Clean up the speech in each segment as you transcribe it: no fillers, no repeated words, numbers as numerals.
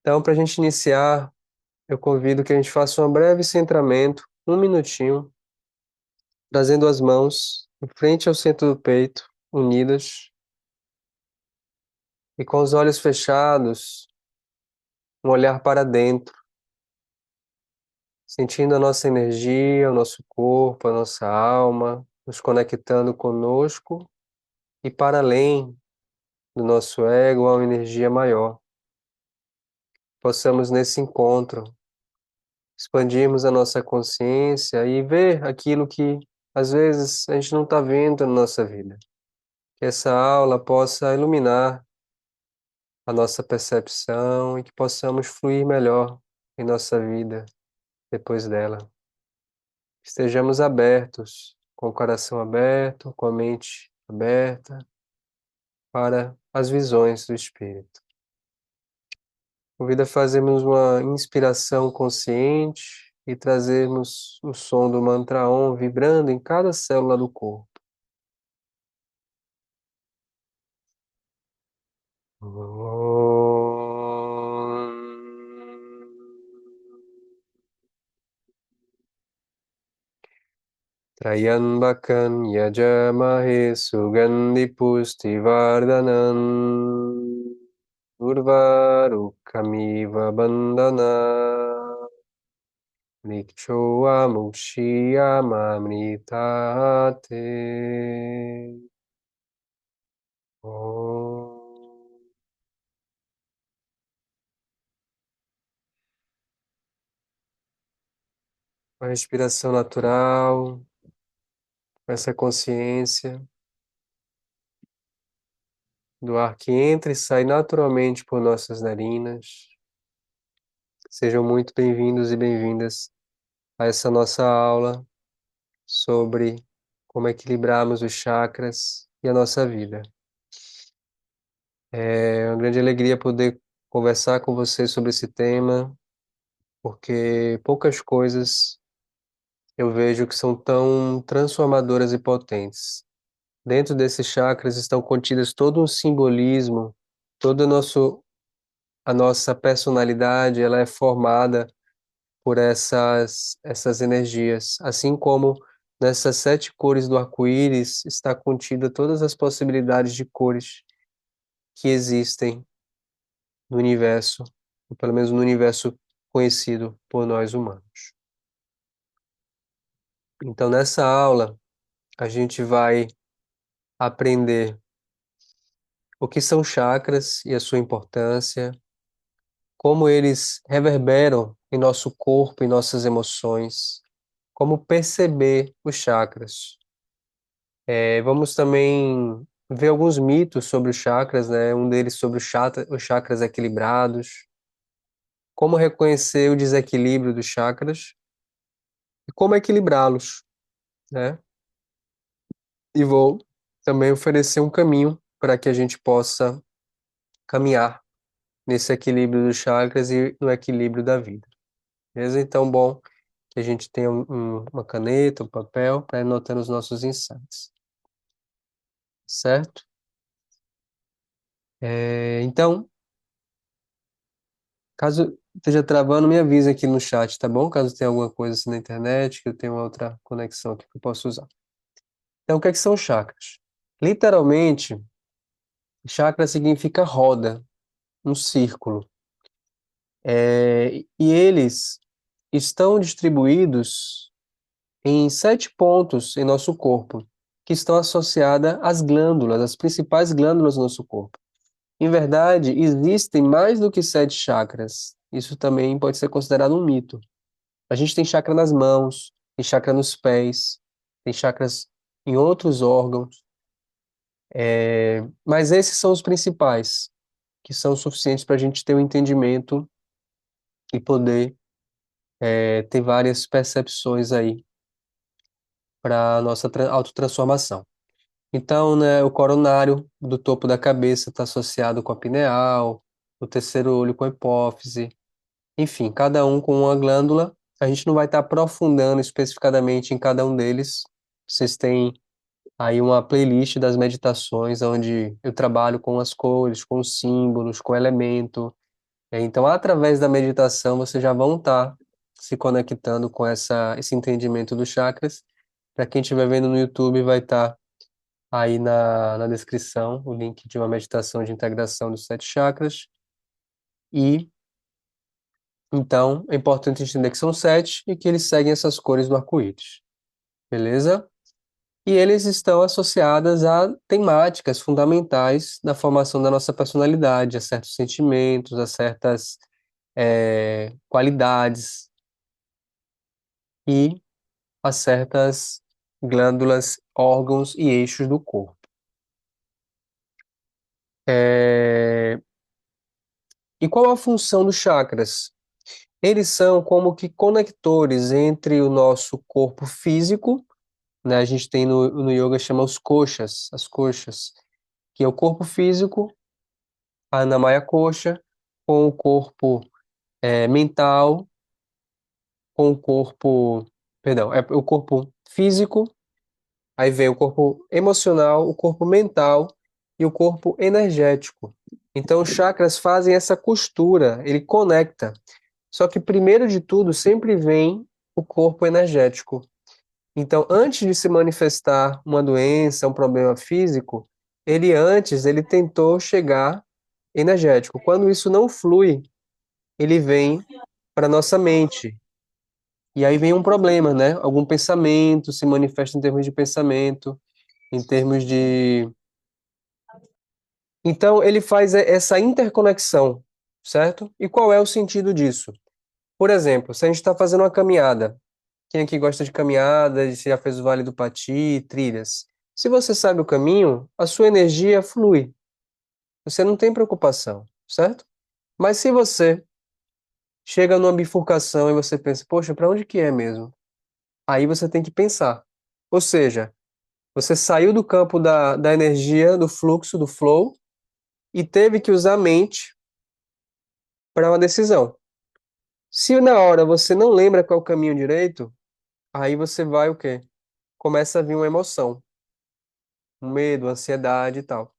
Então, para a gente iniciar, eu convido que a gente faça um breve centramento, um minutinho, trazendo as mãos em frente ao centro do peito, unidas, e com os olhos fechados, um olhar para dentro, sentindo a nossa energia, o nosso corpo, a nossa alma, nos conectando conosco e para além do nosso ego a uma energia maior. Possamos nesse encontro expandirmos a nossa consciência e ver aquilo que às vezes a gente não está vendo na nossa vida. Que essa aula possa iluminar a nossa percepção e que possamos fluir melhor em nossa vida depois dela. Estejamos abertos, com o coração aberto, com a mente aberta para as visões do Espírito. Convida a fazermos uma inspiração consciente e trazermos o som do mantra Om vibrando em cada célula do corpo. Trayambakan yajamahe sugandhi pustivardhanan urvarukamiva bandhana nikchoamukshiyamamritate. Om. Uma respiração natural, essa consciência do ar que entra e sai naturalmente por nossas narinas. Sejam muito bem-vindos e bem-vindas a essa nossa aula sobre como equilibrarmos os chakras e a nossa vida. É uma grande alegria poder conversar com você sobre esse tema, porque poucas coisas eu vejo que são tão transformadoras e potentes. Dentro desses chakras estão contidas todo um simbolismo, todo a nossa personalidade, ela é formada por essas energias, assim como nessas 7 cores do arco-íris está contida todas as possibilidades de cores que existem no universo, ou pelo menos no universo conhecido por nós humanos. Então, nessa aula, a gente vai aprender o que são chakras e a sua importância, como eles reverberam em nosso corpo e nossas emoções, como perceber os chakras. Vamos também ver alguns mitos sobre os chakras, né? Um deles sobre os chakras equilibrados, como reconhecer o desequilíbrio dos chakras e como equilibrá-los, né? E vou também oferecer um caminho para que a gente possa caminhar nesse equilíbrio dos chakras e no equilíbrio da vida. Beleza? Então, bom que a gente tenha uma caneta, um papel para ir anotando os nossos insights, certo? Então, caso esteja travando, me avisa aqui no chat, tá bom? Caso tenha alguma coisa assim na internet, que eu tenha uma outra conexão aqui que eu posso usar. Então, o que é que são chakras? Literalmente, chakra significa roda, um círculo. E eles estão distribuídos em 7 pontos em nosso corpo, que estão associadas às glândulas, as principais glândulas do nosso corpo. Em verdade, existem mais do que 7 chakras. Isso também pode ser considerado um mito. A gente tem chakra nas mãos, tem chakra nos pés, tem chakras em outros órgãos, mas esses são os principais, que são suficientes para a gente ter um entendimento e poder ter várias percepções aí para a nossa autotransformação. Então, né, o coronário do topo da cabeça está associado com a pineal, o terceiro olho com a hipófise, enfim, cada um com uma glândula. A gente não vai estar aprofundando especificadamente em cada um deles. Vocês têm aí uma playlist das meditações onde eu trabalho com as cores, com os símbolos, com o elemento. Então, através da meditação, vocês já vão estar se conectando com esse entendimento dos chakras. Para quem estiver vendo no YouTube, vai estar aí na descrição o link de uma meditação de integração dos 7 chakras. E então é importante entender que são 7 e que eles seguem essas cores do arco-íris. Beleza? E eles estão associados a temáticas fundamentais da formação da nossa personalidade, a certos sentimentos, a certas qualidades e a certas glândulas, órgãos e eixos do corpo. E qual a função dos chakras? Eles são como que conectores entre o nosso corpo físico, né? A gente tem no yoga chama os koshas, as koshas, que é o corpo físico, a Anamaya Kosha, com o corpo mental, com o corpo, perdão, é o corpo físico, aí vem o corpo emocional, o corpo mental e o corpo energético. Então, os chakras fazem essa costura, ele conecta. Só que primeiro de tudo sempre vem o corpo energético. Então, antes de se manifestar uma doença, um problema físico, ele tentou chegar energético. Quando isso não flui, ele vem para nossa mente. E aí vem um problema, né? Algum pensamento se manifesta em termos de pensamento, em termos de. Então, ele faz essa interconexão, certo? E qual é o sentido disso? Por exemplo, se a gente está fazendo uma caminhada, quem aqui gosta de caminhada, se já fez o Vale do Pati, trilhas. Se você sabe o caminho, a sua energia flui. Você não tem preocupação, certo? Mas se você chega numa bifurcação e você pensa, poxa, para onde que é mesmo? Aí você tem que pensar. Ou seja, você saiu do campo da energia, do fluxo, do flow, e teve que usar a mente para uma decisão. Se na hora você não lembra qual é o caminho direito, aí você vai o quê? Começa a vir uma emoção, um medo, ansiedade e tal.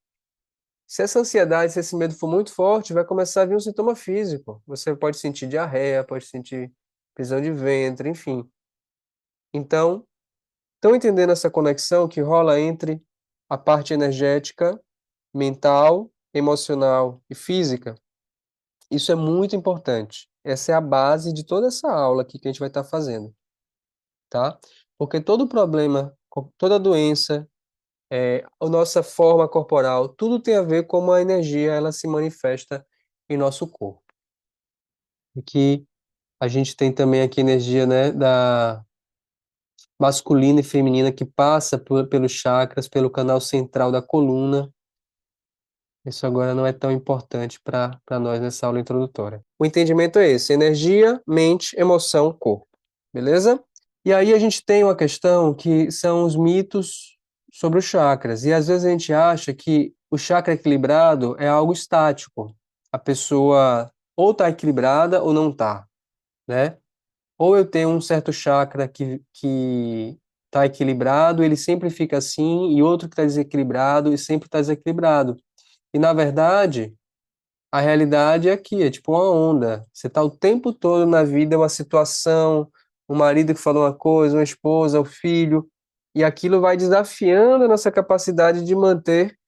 Se essa ansiedade, se esse medo for muito forte, vai começar a vir um sintoma físico. Você pode sentir diarreia, pode sentir prisão de ventre, enfim. Então, estão entendendo essa conexão que rola entre a parte energética, mental, emocional e física? Isso é muito importante. Essa é a base de toda essa aula aqui que a gente vai estar fazendo, tá? Porque todo problema, toda doença, a nossa forma corporal, tudo tem a ver com a energia, ela se manifesta em nosso corpo. E que a gente tem também aqui energia, né, da masculina e feminina que passa pelos chakras, pelo canal central da coluna. Isso agora não é tão importante para nós nessa aula introdutória. O entendimento é esse: energia, mente, emoção, corpo. Beleza? E aí a gente tem uma questão que são os mitos sobre os chakras. E às vezes a gente acha que o chakra equilibrado é algo estático. A pessoa ou está equilibrada ou não está, né? Ou eu tenho um certo chakra que está equilibrado, ele sempre fica assim, e outro que está desequilibrado e sempre está desequilibrado. E na verdade, a realidade é aqui, é tipo uma onda. Você está o tempo todo na vida, uma situação, um marido que falou uma coisa, uma esposa, o filho, e aquilo vai desafiando a nossa capacidade de manter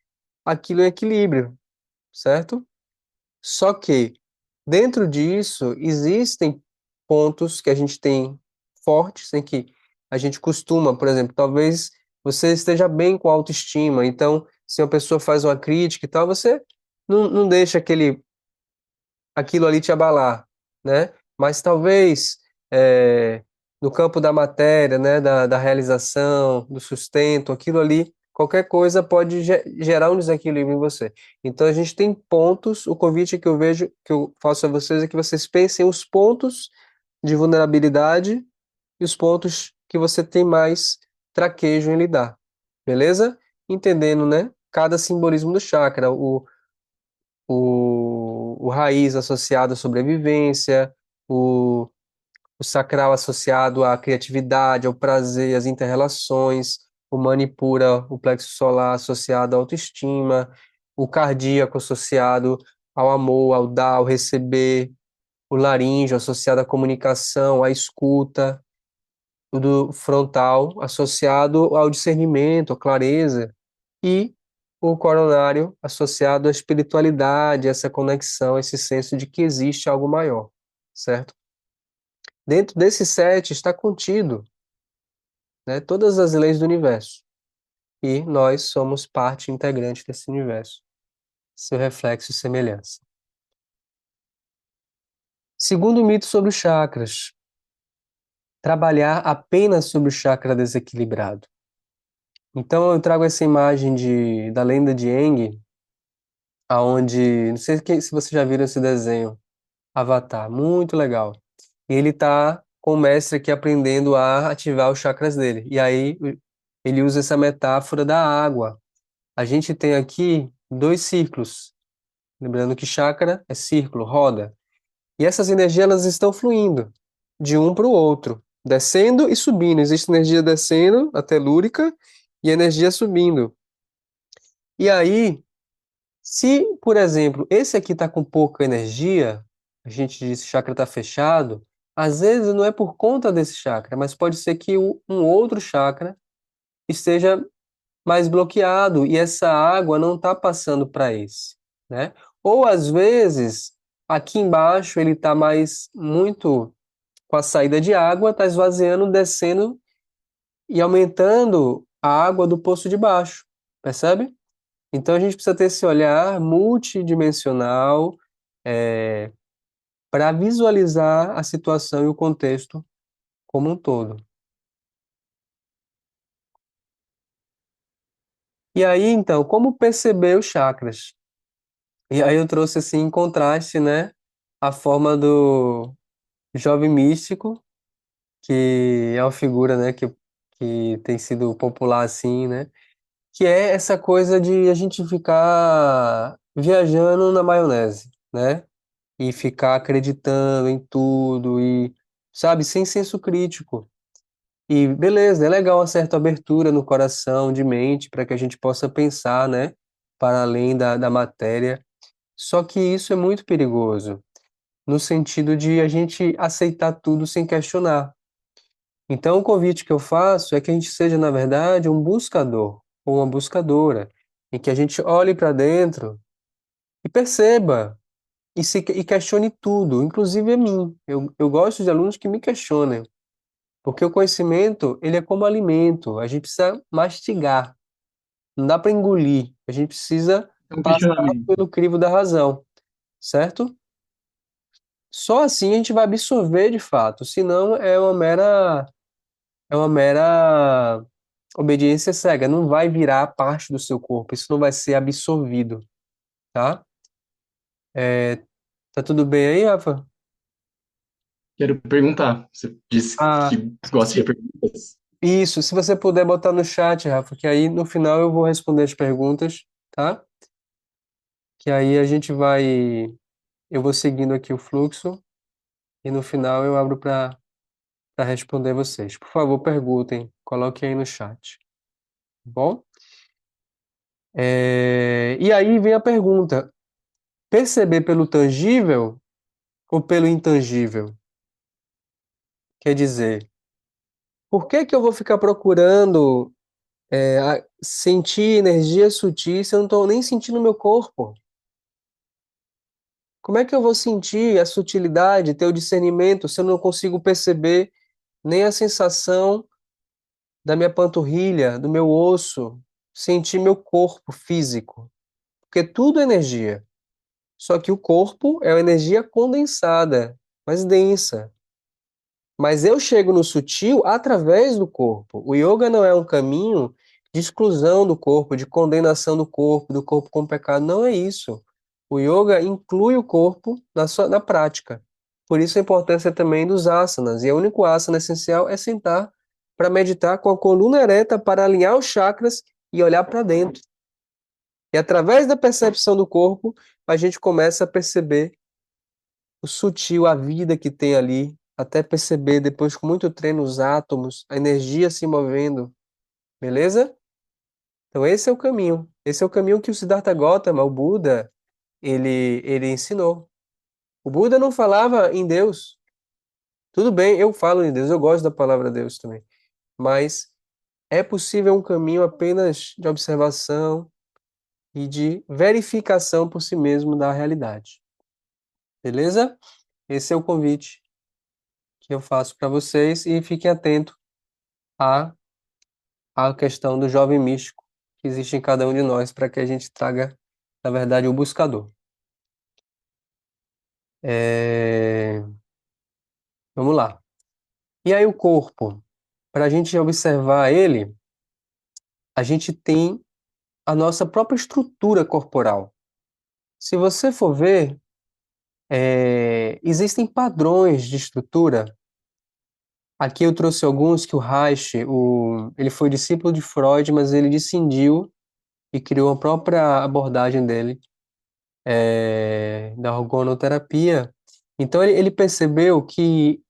aquilo em equilíbrio, certo? Só que dentro disso existem pontos que a gente tem fortes, em que a gente costuma, por exemplo, talvez você esteja bem com a autoestima, então se uma pessoa faz uma crítica e tal, você não deixa aquilo ali te abalar, né? Mas talvez no campo da matéria, né, da realização, do sustento, aquilo ali, qualquer coisa pode gerar um desequilíbrio em você. Então a gente tem pontos, o convite que eu vejo, que eu faço a vocês é que vocês pensem os pontos de vulnerabilidade e os pontos que você tem mais traquejo em lidar, beleza? Entendendo, né, cada simbolismo do chakra, o raiz associado à sobrevivência, o, o sacral associado à criatividade, ao prazer, às interrelações, o manipura, o plexo solar associado à autoestima, o cardíaco associado ao amor, ao dar, ao receber, o laríngeo associado à comunicação, à escuta, o do frontal associado ao discernimento, à clareza, e o coronário associado à espiritualidade, essa conexão, esse senso de que existe algo maior, certo? Dentro desse sete está contido, né, todas as leis do universo, e nós somos parte integrante desse universo, seu reflexo e semelhança. Segundo mito sobre os chakras, trabalhar apenas sobre o chakra desequilibrado. Então eu trago essa imagem da lenda de Aang, aonde, não sei se você já viram esse desenho, Avatar, muito legal. E ele tá com o mestre aqui aprendendo a ativar os chakras dele. E aí ele usa essa metáfora da água. A gente tem aqui dois círculos. Lembrando que chakra é círculo, roda. E essas energias elas estão fluindo de um para o outro, descendo e subindo. Existe energia descendo, a telúrica, e energia subindo. E aí, se, por exemplo, esse aqui está com pouca energia, a gente diz que o chakra está fechado, às vezes não é por conta desse chakra, mas pode ser que um outro chakra esteja mais bloqueado e essa água não está passando para esse, né? Ou às vezes aqui embaixo ele está mais muito com a saída de água, está esvaziando, descendo e aumentando a água do poço de baixo, percebe? Então a gente precisa ter esse olhar multidimensional para visualizar a situação e o contexto como um todo. E aí, então, como perceber os chakras? E aí eu trouxe assim em contraste, né, a forma do jovem místico, que é uma figura, né, que tem sido popular assim, né, que é essa coisa de a gente ficar viajando na maionese, né, e ficar acreditando em tudo e, sabe, sem senso crítico. E beleza, é legal uma certa abertura no coração, de mente, para que a gente possa pensar, né, para além da matéria. Só que isso é muito perigoso, no sentido de a gente aceitar tudo sem questionar. Então, o convite que eu faço é que a gente seja, na verdade, um buscador ou uma buscadora, em que a gente olhe para dentro e perceba e questione tudo, inclusive a mim. Eu gosto de alunos que me questionem, porque o conhecimento, ele é como alimento, a gente precisa mastigar, não dá para engolir, a gente precisa É um passar questionamento. pelo crivo da razão, certo? Só assim a gente vai absorver de fato, senão é uma mera obediência cega, não vai virar parte do seu corpo, isso não vai ser absorvido, tá? Tá tudo bem aí, Rafa? Quero perguntar. Você disse Ah, que gosta de perguntas. isso, se você puder botar no chat, Rafa, que aí no final eu vou responder as perguntas, tá? Que aí a gente eu vou seguindo aqui o fluxo e no final eu abro para responder vocês. Por favor, perguntem, coloquem aí no chat, tá bom? E aí vem a pergunta: perceber pelo tangível ou pelo intangível? Quer dizer, por que que eu vou ficar procurando sentir energia sutil se eu não estou nem sentindo meu corpo? Como é que eu vou sentir a sutilidade, ter o discernimento, se eu não consigo perceber nem a sensação da minha panturrilha, do meu osso, sentir meu corpo físico? Porque tudo é energia. Só que o corpo é uma energia condensada, mais densa. Mas eu chego no sutil através do corpo. O yoga não é um caminho de exclusão do corpo, de condenação do corpo com pecado. Não é isso. O yoga inclui o corpo na prática. Por isso a importância também dos asanas. E o único asana essencial é sentar para meditar com a coluna ereta, para alinhar os chakras e olhar para dentro. E através da percepção do corpo, a gente começa a perceber o sutil, a vida que tem ali, até perceber depois com muito treino os átomos, a energia se movendo, beleza? Então esse é o caminho. Esse é o caminho que o Siddhartha Gautama, o Buda, ele ensinou. O Buda não falava em Deus. Tudo bem, eu falo em Deus, eu gosto da palavra Deus também. Mas é possível um caminho apenas de observação e de verificação por si mesmo da realidade. Beleza? Esse é o convite que eu faço para vocês e fiquem atentos à, à questão do jovem místico que existe em cada um de nós para que a gente traga, na verdade, o buscador. É, vamos lá. E aí o corpo, para a gente observar ele, a gente tem a nossa própria estrutura corporal. Se você for ver, existem padrões de estrutura. Aqui eu trouxe alguns que o Reich, ele foi discípulo de Freud, mas ele discindiu e criou a própria abordagem dele, da organoterapia. Então ele percebeu que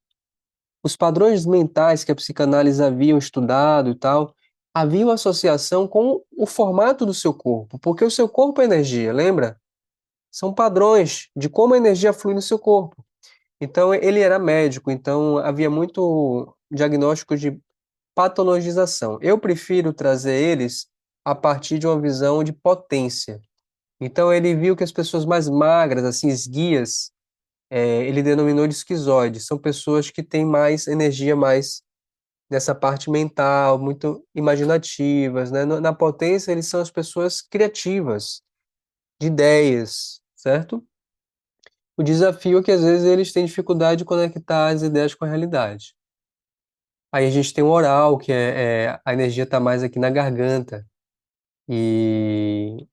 os padrões mentais que a psicanálise haviam estudado e tal, havia uma associação com o formato do seu corpo, porque o seu corpo é energia, lembra? São padrões de como a energia flui no seu corpo. Então ele era médico, então havia muito diagnóstico de patologização. Eu prefiro trazer eles a partir de uma visão de potência. Então ele viu que as pessoas mais magras, assim, esguias, ele denominou de esquizoides. São pessoas que têm mais energia, mais nessa parte mental, muito imaginativas, né? Na potência, eles são as pessoas criativas, de ideias, certo? O desafio é que às vezes eles têm dificuldade de conectar as ideias com a realidade. Aí a gente tem o oral, que a energia está mais aqui na garganta. E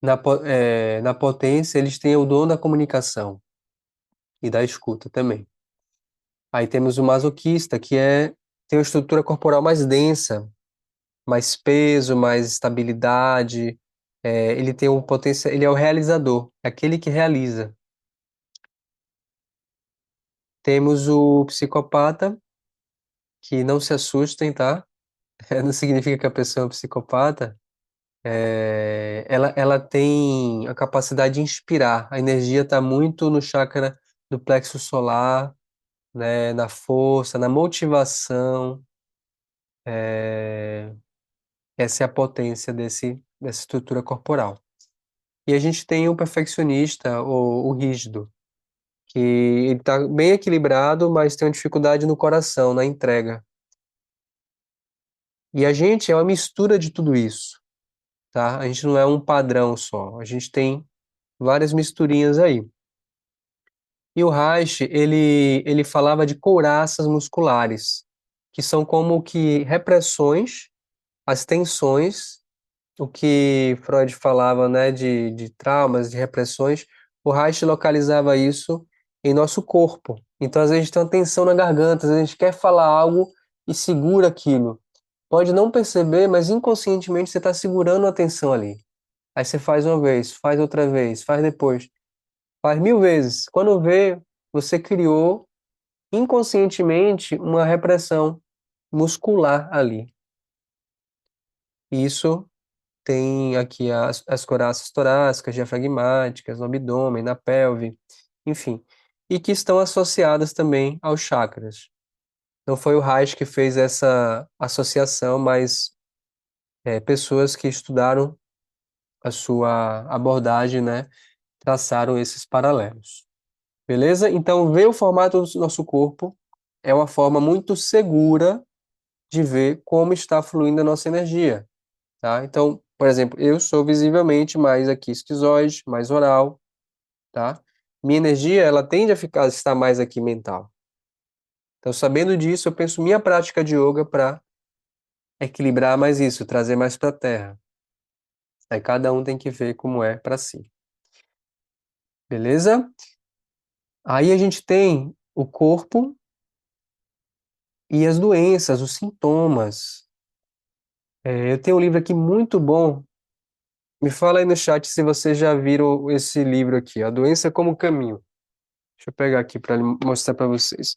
na potência, eles têm o dom da comunicação e da escuta também. Aí temos o masoquista, tem uma estrutura corporal mais densa, mais peso, mais estabilidade. Ele tem um potencial, ele é o realizador, é aquele que realiza. Temos o psicopata, que não se assustem, tá? Não significa que a pessoa é um psicopata. Ela tem a capacidade de inspirar. A energia está muito no chakra do plexo solar, né? Na força, na motivação. Essa é a potência dessa estrutura corporal. E a gente tem o perfeccionista, o rígido, que ele está bem equilibrado, mas tem uma dificuldade no coração, na entrega. E a gente é uma mistura de tudo isso, tá? A gente não é um padrão só, a gente tem várias misturinhas aí. E o Reich, ele falava de couraças musculares, que são como que repressões, as tensões, o que Freud falava, né, de traumas, de repressões, o Reich localizava isso em nosso corpo. Então, às vezes, a gente tem uma tensão na garganta, às vezes a gente quer falar algo e segura aquilo. Pode não perceber, mas inconscientemente você está segurando a tensão ali. Aí você faz uma vez, faz outra vez, faz depois, faz 1000 vezes. Quando vê, você criou inconscientemente uma repressão muscular ali. Isso tem aqui as coraças torácicas, diafragmáticas, no abdômen, na pelve, enfim, e que estão associadas também aos chakras. Não foi o Reich que fez essa associação, mas pessoas que estudaram a sua abordagem, né, traçaram esses paralelos. Beleza? Então, ver o formato do nosso corpo é uma forma muito segura de ver como está fluindo a nossa energia, tá? Então, por exemplo, eu sou visivelmente mais aqui esquizoide, mais oral, tá? Minha energia, ela tende a estar mais aqui mental. Então, sabendo disso, eu penso minha prática de yoga para equilibrar mais isso, trazer mais para a terra. Aí cada um tem que ver como é para si. Beleza? Aí a gente tem o corpo e as doenças, os sintomas. Eu tenho um livro aqui muito bom. Me fala aí no chat se vocês já viram esse livro aqui, A Doença como Caminho. Deixa eu pegar aqui para mostrar para vocês.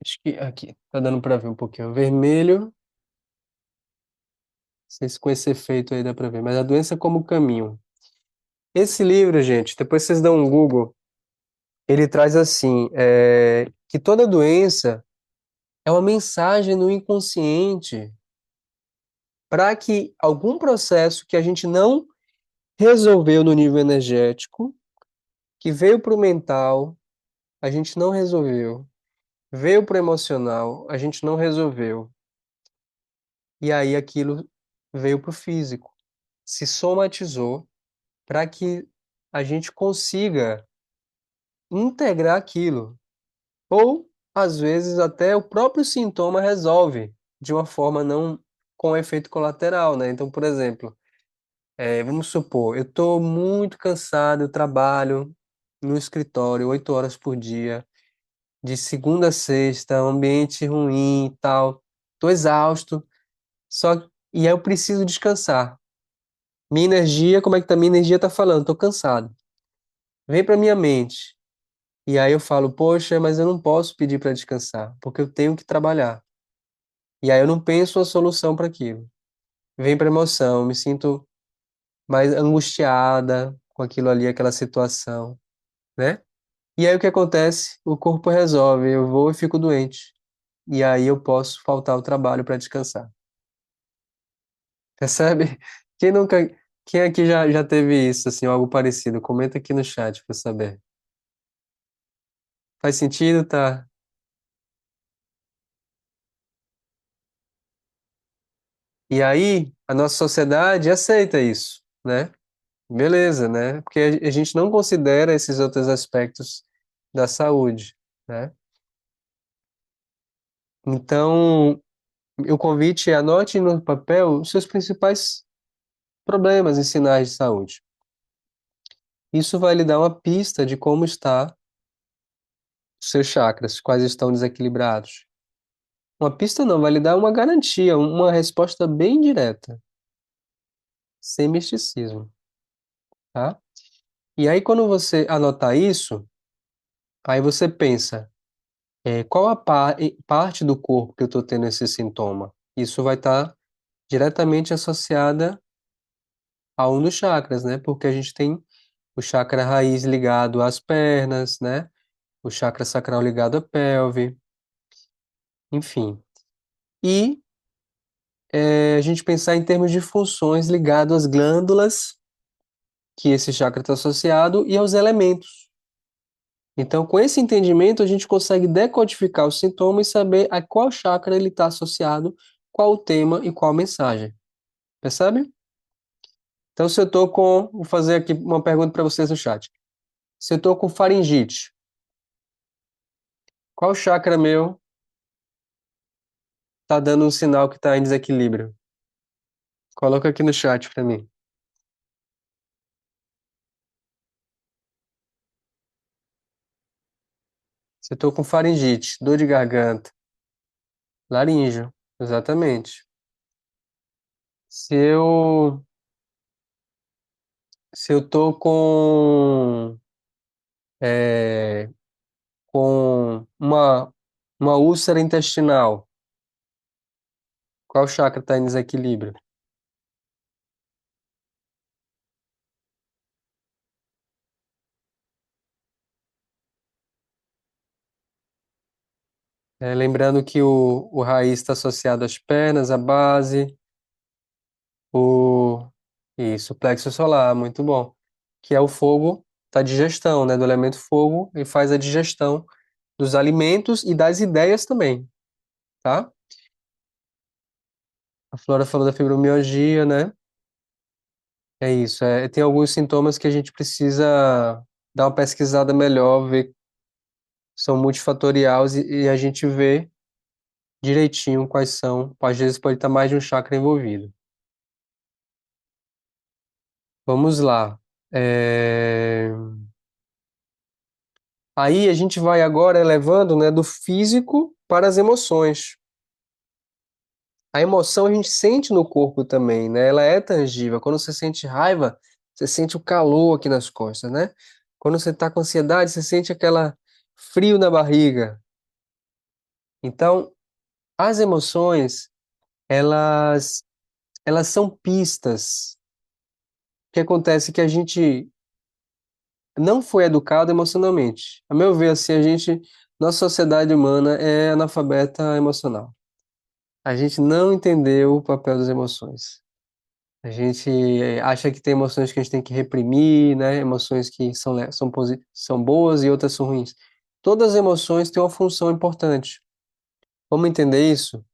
Acho que aqui tá dando para ver um pouquinho. Vermelho, não sei se com esse efeito aí dá para ver, mas a doença como caminho. Esse livro, gente, depois vocês dão um Google, ele traz assim, que toda doença é uma mensagem no inconsciente para que algum processo que a gente não resolveu no nível energético, que veio para o mental, a gente não resolveu, veio para o emocional, a gente não resolveu, e aí aquilo veio para o físico, se somatizou para que a gente consiga integrar aquilo. Ou, às vezes, até o próprio sintoma resolve de uma forma não com efeito colateral, né? Então, por exemplo, vamos supor, eu estou muito cansado, eu trabalho no escritório 8 horas por dia, de segunda a sexta, um ambiente ruim e tal, estou exausto, só e aí eu preciso descansar. Minha energia, como é que tá? Minha energia tá falando, estou cansado. Vem para minha mente. E aí eu falo, poxa, mas eu não posso pedir para descansar, porque eu tenho que trabalhar. E aí eu não penso uma solução para aquilo. Vem para emoção, me sinto mais angustiada com aquilo ali, aquela situação, né? E aí o que acontece? O corpo resolve, eu vou e fico doente. E aí eu posso faltar ao trabalho para descansar. Percebe? Quem nunca, quem aqui já teve isso, assim, algo parecido? Comenta aqui no chat para saber. Faz sentido, tá? E aí a nossa sociedade aceita isso, né? Beleza, né? Porque a gente não considera esses outros aspectos da saúde, né? Então, o convite é anote no papel os seus principais problemas e sinais de saúde. Isso vai lhe dar uma pista de como está os seus chakras, quais estão desequilibrados. Uma pista não, vai lhe dar uma garantia, uma resposta bem direta, sem misticismo, tá? E aí, quando você anotar isso, aí você pensa, qual a parte do corpo que eu estou tendo esse sintoma? Isso vai estar diretamente associada a um dos chakras, né? Porque a gente tem o chakra raiz ligado às pernas, né? O chakra sacral ligado à pelve, enfim. E a gente pensar em termos de funções ligado às glândulas que esse chakra está associado e aos elementos. Então, com esse entendimento, a gente consegue decodificar o sintoma e saber a qual chakra ele está associado, qual o tema e qual mensagem. Percebe? Então, se eu estou com. Vou fazer aqui uma pergunta para vocês no chat. Se eu estou com faringite, qual chakra meu está dando um sinal que está em desequilíbrio? Coloca aqui no chat para mim. Se eu estou com faringite, dor de garganta, laríngeo, exatamente. Se eu se eu tô é, com uma úlcera intestinal, qual chakra está em desequilíbrio? Lembrando que o raiz está associado às pernas, à base, o isso, o plexo solar, muito bom. Que é o fogo da digestão, né? Do elemento fogo e faz a digestão dos alimentos e das ideias também, tá? A Flora falou da fibromialgia, né? É isso. Tem alguns sintomas que a gente precisa dar uma pesquisada melhor, ver, são multifatoriais e a gente vê direitinho quais são. Às vezes pode estar mais de um chakra envolvido. Vamos lá. É, Aí a gente vai agora elevando, né, do físico para as emoções. A emoção a gente sente no corpo também, né? Ela é tangível. Quando você sente raiva, você sente o calor aqui nas costas, né? Quando você está com ansiedade, você sente aquela frio na barriga. Então, as emoções, elas, elas são pistas. O que acontece é que a gente não foi educado emocionalmente. A meu ver, assim, nossa sociedade humana é analfabeta emocional. A gente não entendeu o papel das emoções. A gente acha que tem emoções que a gente tem que reprimir, né? Emoções que são boas e outras são ruins. Todas as emoções têm uma função importante. Vamos entender isso?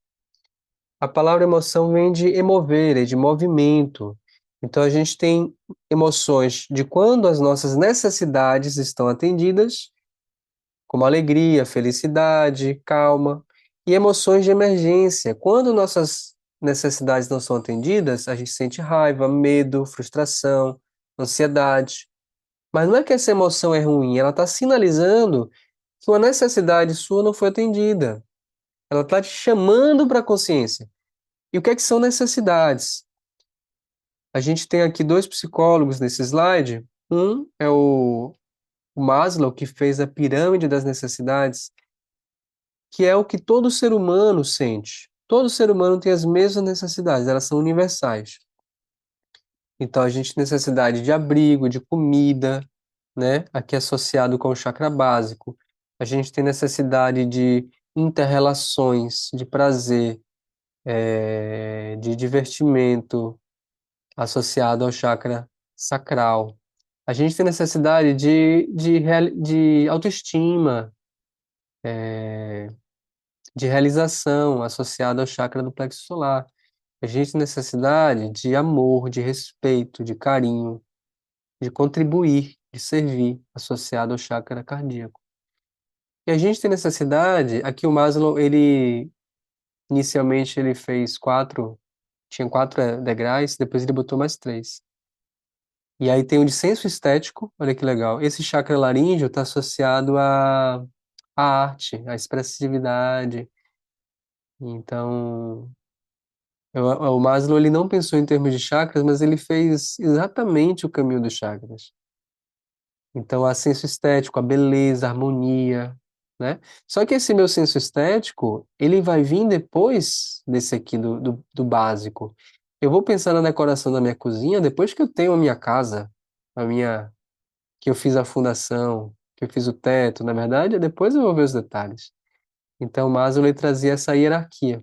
A palavra emoção vem de emovere, de movimento. Então a gente tem emoções de quando as nossas necessidades estão atendidas, como alegria, felicidade, calma, e emoções de emergência. Quando nossas necessidades não são atendidas, a gente sente raiva, medo, frustração, ansiedade. Mas não é que essa emoção é ruim, ela está sinalizando que uma necessidade sua não foi atendida. Ela está te chamando para a consciência. E o que é que são necessidades? A gente tem aqui dois psicólogos nesse slide. Um é o Maslow, que fez a pirâmide das necessidades, que é o que todo ser humano sente. Todo ser humano tem as mesmas necessidades, elas são universais. Então a gente tem necessidade de abrigo, de comida, né? Aqui associado com o chakra básico. A gente tem necessidade de interrelações, de prazer, de divertimento, associado ao chakra sacral. A gente tem necessidade de autoestima, de realização, associada ao chakra do plexo solar. A gente tem necessidade de amor, de respeito, de carinho, de contribuir, de servir, associado ao chakra cardíaco. E a gente tem necessidade, aqui o Maslow, inicialmente ele fez tinha quatro degraus, depois ele botou mais três. E aí tem o de senso estético, olha que legal. Esse chakra laríngeo está associado à arte, à expressividade. Então, o Maslow ele não pensou em termos de chakras, mas ele fez exatamente o caminho dos chakras. Então, há senso estético, a beleza, a harmonia, né? Só que esse meu senso estético, ele vai vir depois desse aqui do básico. Eu vou pensar na decoração da minha cozinha depois que eu tenho a minha casa, a minha, que eu fiz a fundação, que eu fiz o teto, na verdade, depois eu vou ver os detalhes. Então, Maslow ele trazia essa hierarquia.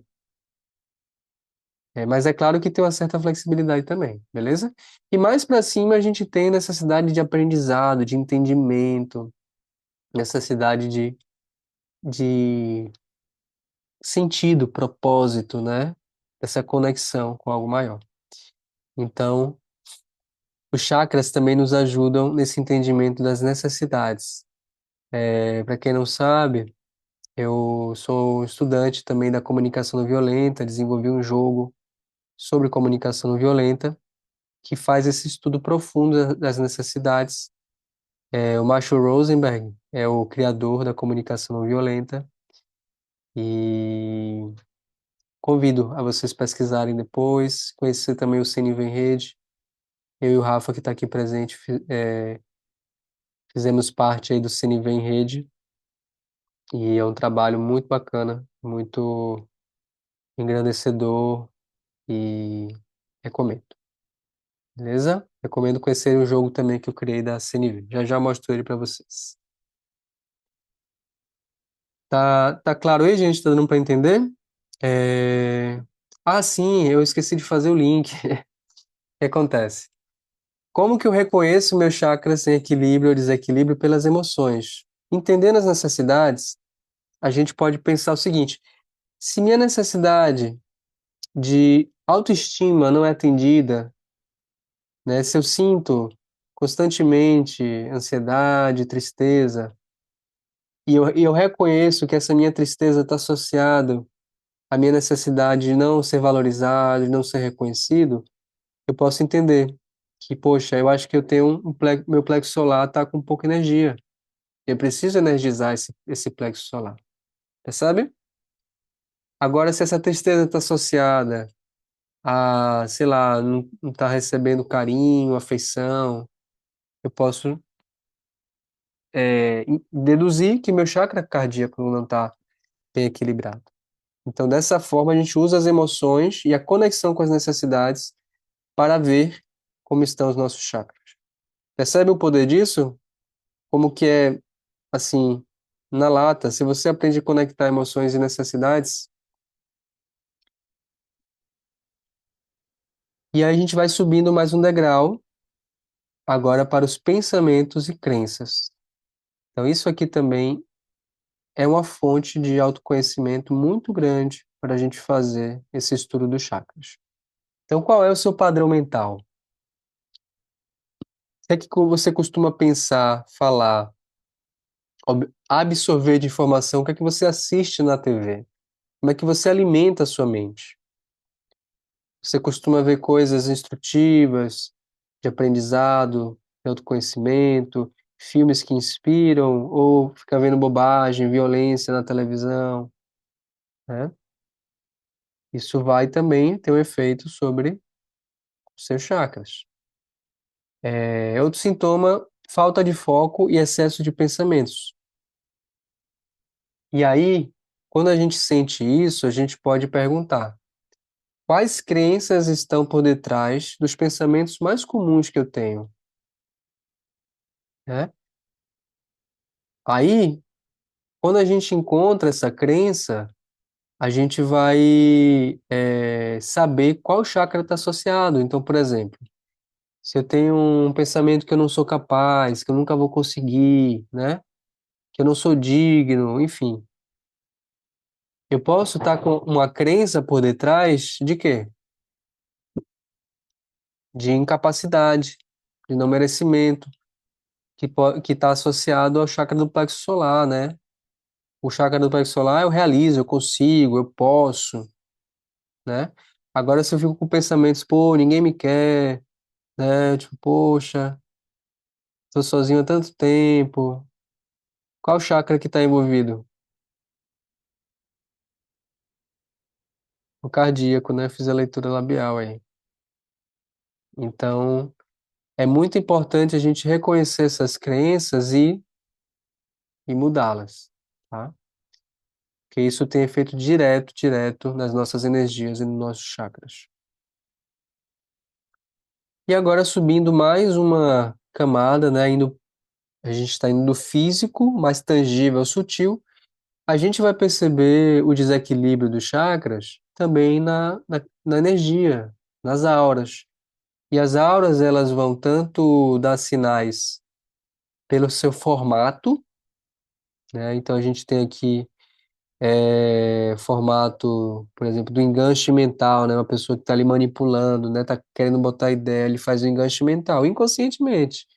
Mas é claro que tem uma certa flexibilidade também, beleza? E mais para cima a gente tem necessidade de aprendizado, de entendimento, necessidade de sentido, propósito, né? Essa conexão com algo maior. Então, os chakras também nos ajudam nesse entendimento das necessidades. Para quem não sabe, eu sou estudante também da comunicação não violenta, desenvolvi um jogo sobre comunicação não violenta que faz esse estudo profundo das necessidades. O Marshall Rosenberg é o criador da comunicação não violenta e convido a vocês pesquisarem depois, conhecer também o Cine Vem Rede. Eu e o Rafa, que está aqui presente, fizemos parte aí do Cine Vem Rede e é um trabalho muito bacana, muito engrandecedor e recomendo. Beleza? Recomendo conhecerem o jogo também que eu criei da CNV. Já já mostro ele para vocês. Tá claro aí, gente? Tá dando para entender? É... Ah, sim, eu esqueci de fazer o link. O que acontece? Como que eu reconheço meus chakras em equilíbrio ou desequilíbrio pelas emoções? Entendendo as necessidades, a gente pode pensar o seguinte: se minha necessidade de autoestima não é atendida, né, se eu sinto constantemente ansiedade, tristeza, e eu reconheço que essa minha tristeza está associada à minha necessidade de não ser valorizado, de não ser reconhecido, eu posso entender que, poxa, eu acho que eu tenho meu plexo solar está com pouca energia. Eu preciso energizar esse plexo solar. Percebe? Agora, se essa tristeza está associada a, sei lá, não está recebendo carinho, afeição, eu posso deduzir que meu chakra cardíaco não está bem equilibrado. Então, dessa forma, a gente usa as emoções e a conexão com as necessidades para ver como estão os nossos chakras. Percebe o poder disso? Como que é, assim, na lata, se você aprende a conectar emoções e necessidades, e aí a gente vai subindo mais um degrau, agora para os pensamentos e crenças. Então, isso aqui também é uma fonte de autoconhecimento muito grande para a gente fazer esse estudo dos chakras. Então, qual é o seu padrão mental? O que é que você costuma pensar, falar, absorver de informação? O que é que você assiste na TV? Como é que você alimenta a sua mente? Você costuma ver coisas instrutivas, de aprendizado, de autoconhecimento, filmes que inspiram, ou fica vendo bobagem, violência na televisão, né? Isso vai também ter um efeito sobre os seus chakras. Outro sintoma, falta de foco e excesso de pensamentos. E aí, quando a gente sente isso, a gente pode perguntar: quais crenças estão por detrás dos pensamentos mais comuns que eu tenho, né? Aí, quando a gente encontra essa crença, a gente vai saber qual chakra está associado. Então, por exemplo, se eu tenho um pensamento que eu não sou capaz, que eu nunca vou conseguir, né? Que eu não sou digno, enfim, eu posso estar com uma crença por detrás de quê? De incapacidade, de não merecimento, que está associado ao chakra do plexo solar, né? O chakra do plexo solar eu realizo, eu consigo, eu posso, né? Agora, se eu fico com pensamentos, pô, ninguém me quer, né? Tipo, poxa, tô sozinho há tanto tempo. Qual chakra que está envolvido? O cardíaco, né? Fiz a leitura labial aí. Então, é muito importante a gente reconhecer essas crenças e mudá-las, tá? Porque isso tem efeito direto nas nossas energias e nos nossos chakras. E agora subindo mais uma camada, né? A gente está indo do físico, mais tangível ao sutil. A gente vai perceber o desequilíbrio dos chakras também na energia, nas auras. E as auras, elas vão tanto dar sinais pelo seu formato, né? Então a gente tem aqui formato, por exemplo, do enganche mental, né? Uma pessoa que está ali manipulando, né? Tá querendo botar ideia, ele faz o enganche mental, inconscientemente,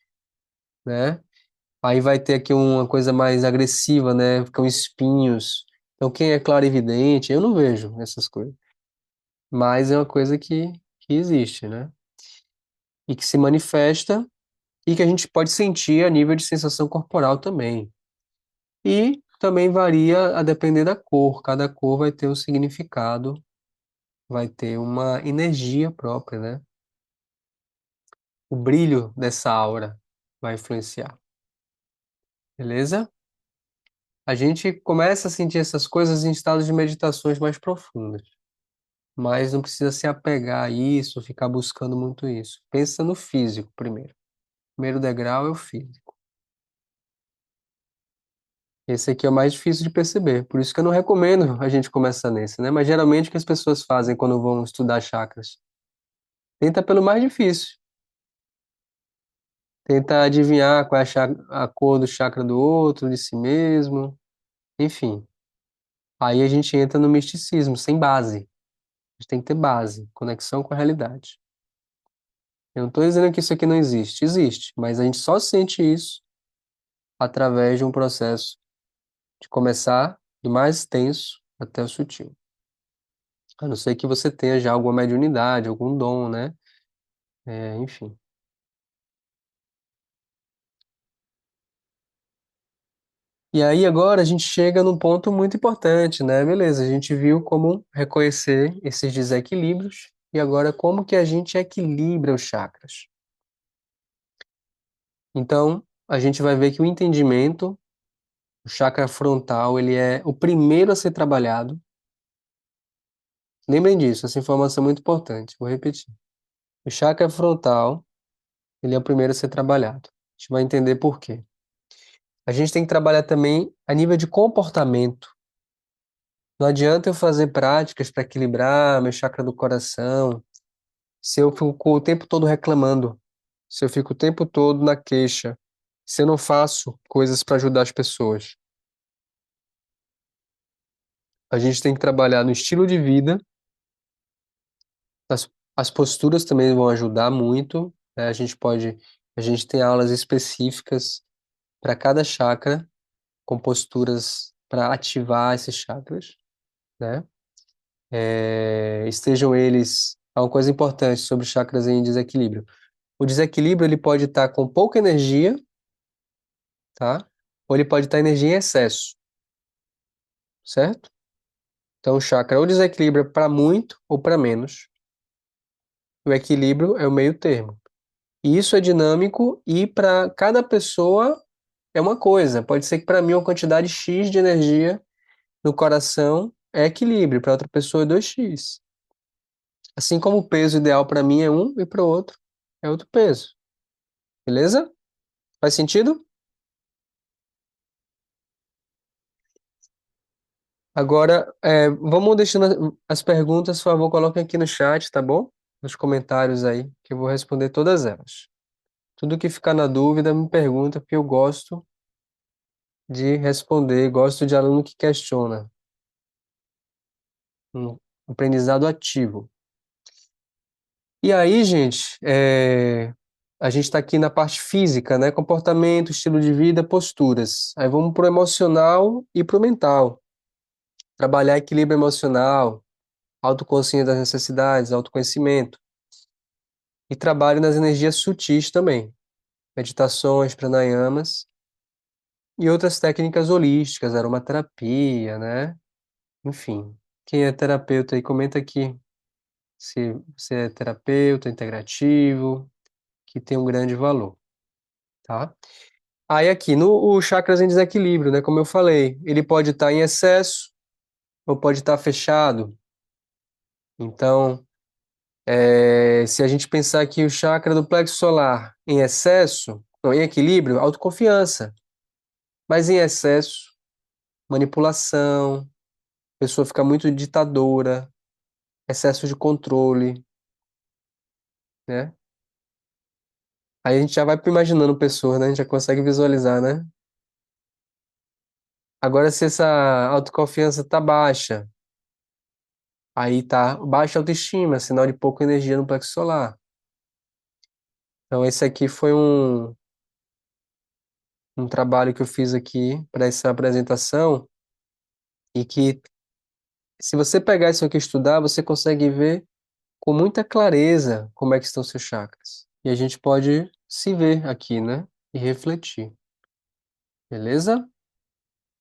né? Aí vai ter aqui uma coisa mais agressiva, né? Ficam espinhos. Então quem é clarividente, eu não vejo essas coisas, mas é uma coisa que existe, né? E que se manifesta e que a gente pode sentir a nível de sensação corporal também. E também varia a depender da cor. Cada cor vai ter um significado, vai ter uma energia própria, né? O brilho dessa aura vai influenciar, beleza? A gente começa a sentir essas coisas em estados de meditações mais profundas, mas não precisa se apegar a isso, ficar buscando muito isso. Pensa no físico primeiro. O primeiro degrau é o físico. Esse aqui é o mais difícil de perceber, por isso que eu não recomendo a gente começar nesse, né? Mas geralmente o que as pessoas fazem quando vão estudar chakras? Tenta pelo mais difícil. Tenta adivinhar qual é a cor do chakra do outro, de si mesmo, enfim. Aí a gente entra no misticismo, sem base. A gente tem que ter base, conexão com a realidade. Eu não estou dizendo que isso aqui não existe, existe, mas a gente só sente isso através de um processo de começar do mais tenso até o sutil. A não ser que você tenha já alguma mediunidade, algum dom, né? Enfim. E aí agora a gente chega num ponto muito importante, né? Beleza, a gente viu como reconhecer esses desequilíbrios e agora como que a gente equilibra os chakras. Então, a gente vai ver que o entendimento O chakra frontal, ele é o primeiro a ser trabalhado. Lembrem disso, essa informação é muito importante. Vou repetir. O chakra frontal, ele é o primeiro a ser trabalhado. A gente vai entender por quê. A gente tem que trabalhar também a nível de comportamento. Não adianta eu fazer práticas para equilibrar meu chakra do coração se eu fico o tempo todo reclamando, se eu fico o tempo todo na queixa, se eu não faço coisas para ajudar as pessoas. A gente tem que trabalhar no estilo de vida, as posturas também vão ajudar muito, né? A gente tem aulas específicas para cada chakra, com posturas para ativar esses chakras, né? Estejam eles, é uma coisa importante sobre chakras em desequilíbrio. O desequilíbrio ele pode estar com pouca energia, tá? Ou ele pode estar energia em excesso, certo? Então o chakra ou desequilibra para muito ou para menos. O equilíbrio é o meio termo. E isso é dinâmico e para cada pessoa é uma coisa. Pode ser que para mim uma quantidade X de energia no coração é equilíbrio, para outra pessoa é 2x. Assim como o peso ideal para mim é um e para o outro é outro peso. Beleza? Faz sentido? Agora, vamos deixando as perguntas, por favor, coloquem aqui no chat, tá bom? Nos comentários aí, que eu vou responder todas elas. Tudo que ficar na dúvida, me pergunta, porque eu gosto de responder, gosto de aluno que questiona. Um aprendizado ativo. E aí, gente, a gente está aqui na parte física, né? Comportamento, estilo de vida, posturas. Aí vamos pro emocional e pro mental. Trabalhar equilíbrio emocional, autoconsciência das necessidades, autoconhecimento. E trabalho nas energias sutis também. Meditações, pranayamas e outras técnicas holísticas, aromaterapia, né? Enfim. Quem é terapeuta aí, comenta aqui se você é terapeuta integrativo, que tem um grande valor, tá? Aí aqui, no o chakras em desequilíbrio, né? Como eu falei, ele pode estar em excesso ou pode estar fechado. Então, se a gente pensar que o chakra do plexo solar em excesso, ou em equilíbrio, autoconfiança. Mas em excesso, manipulação, a pessoa fica muito ditadora, excesso de controle, né? Aí a gente já vai imaginando pessoas, né? A gente já consegue visualizar, né? Agora, se essa autoconfiança tá baixa, aí tá baixa autoestima, sinal de pouca energia no plexo solar. Então, esse aqui foi um trabalho que eu fiz aqui para essa apresentação e que, se você pegar isso aqui e estudar, você consegue ver com muita clareza como é que estão seus chakras. E a gente pode se ver aqui, né? E refletir, beleza?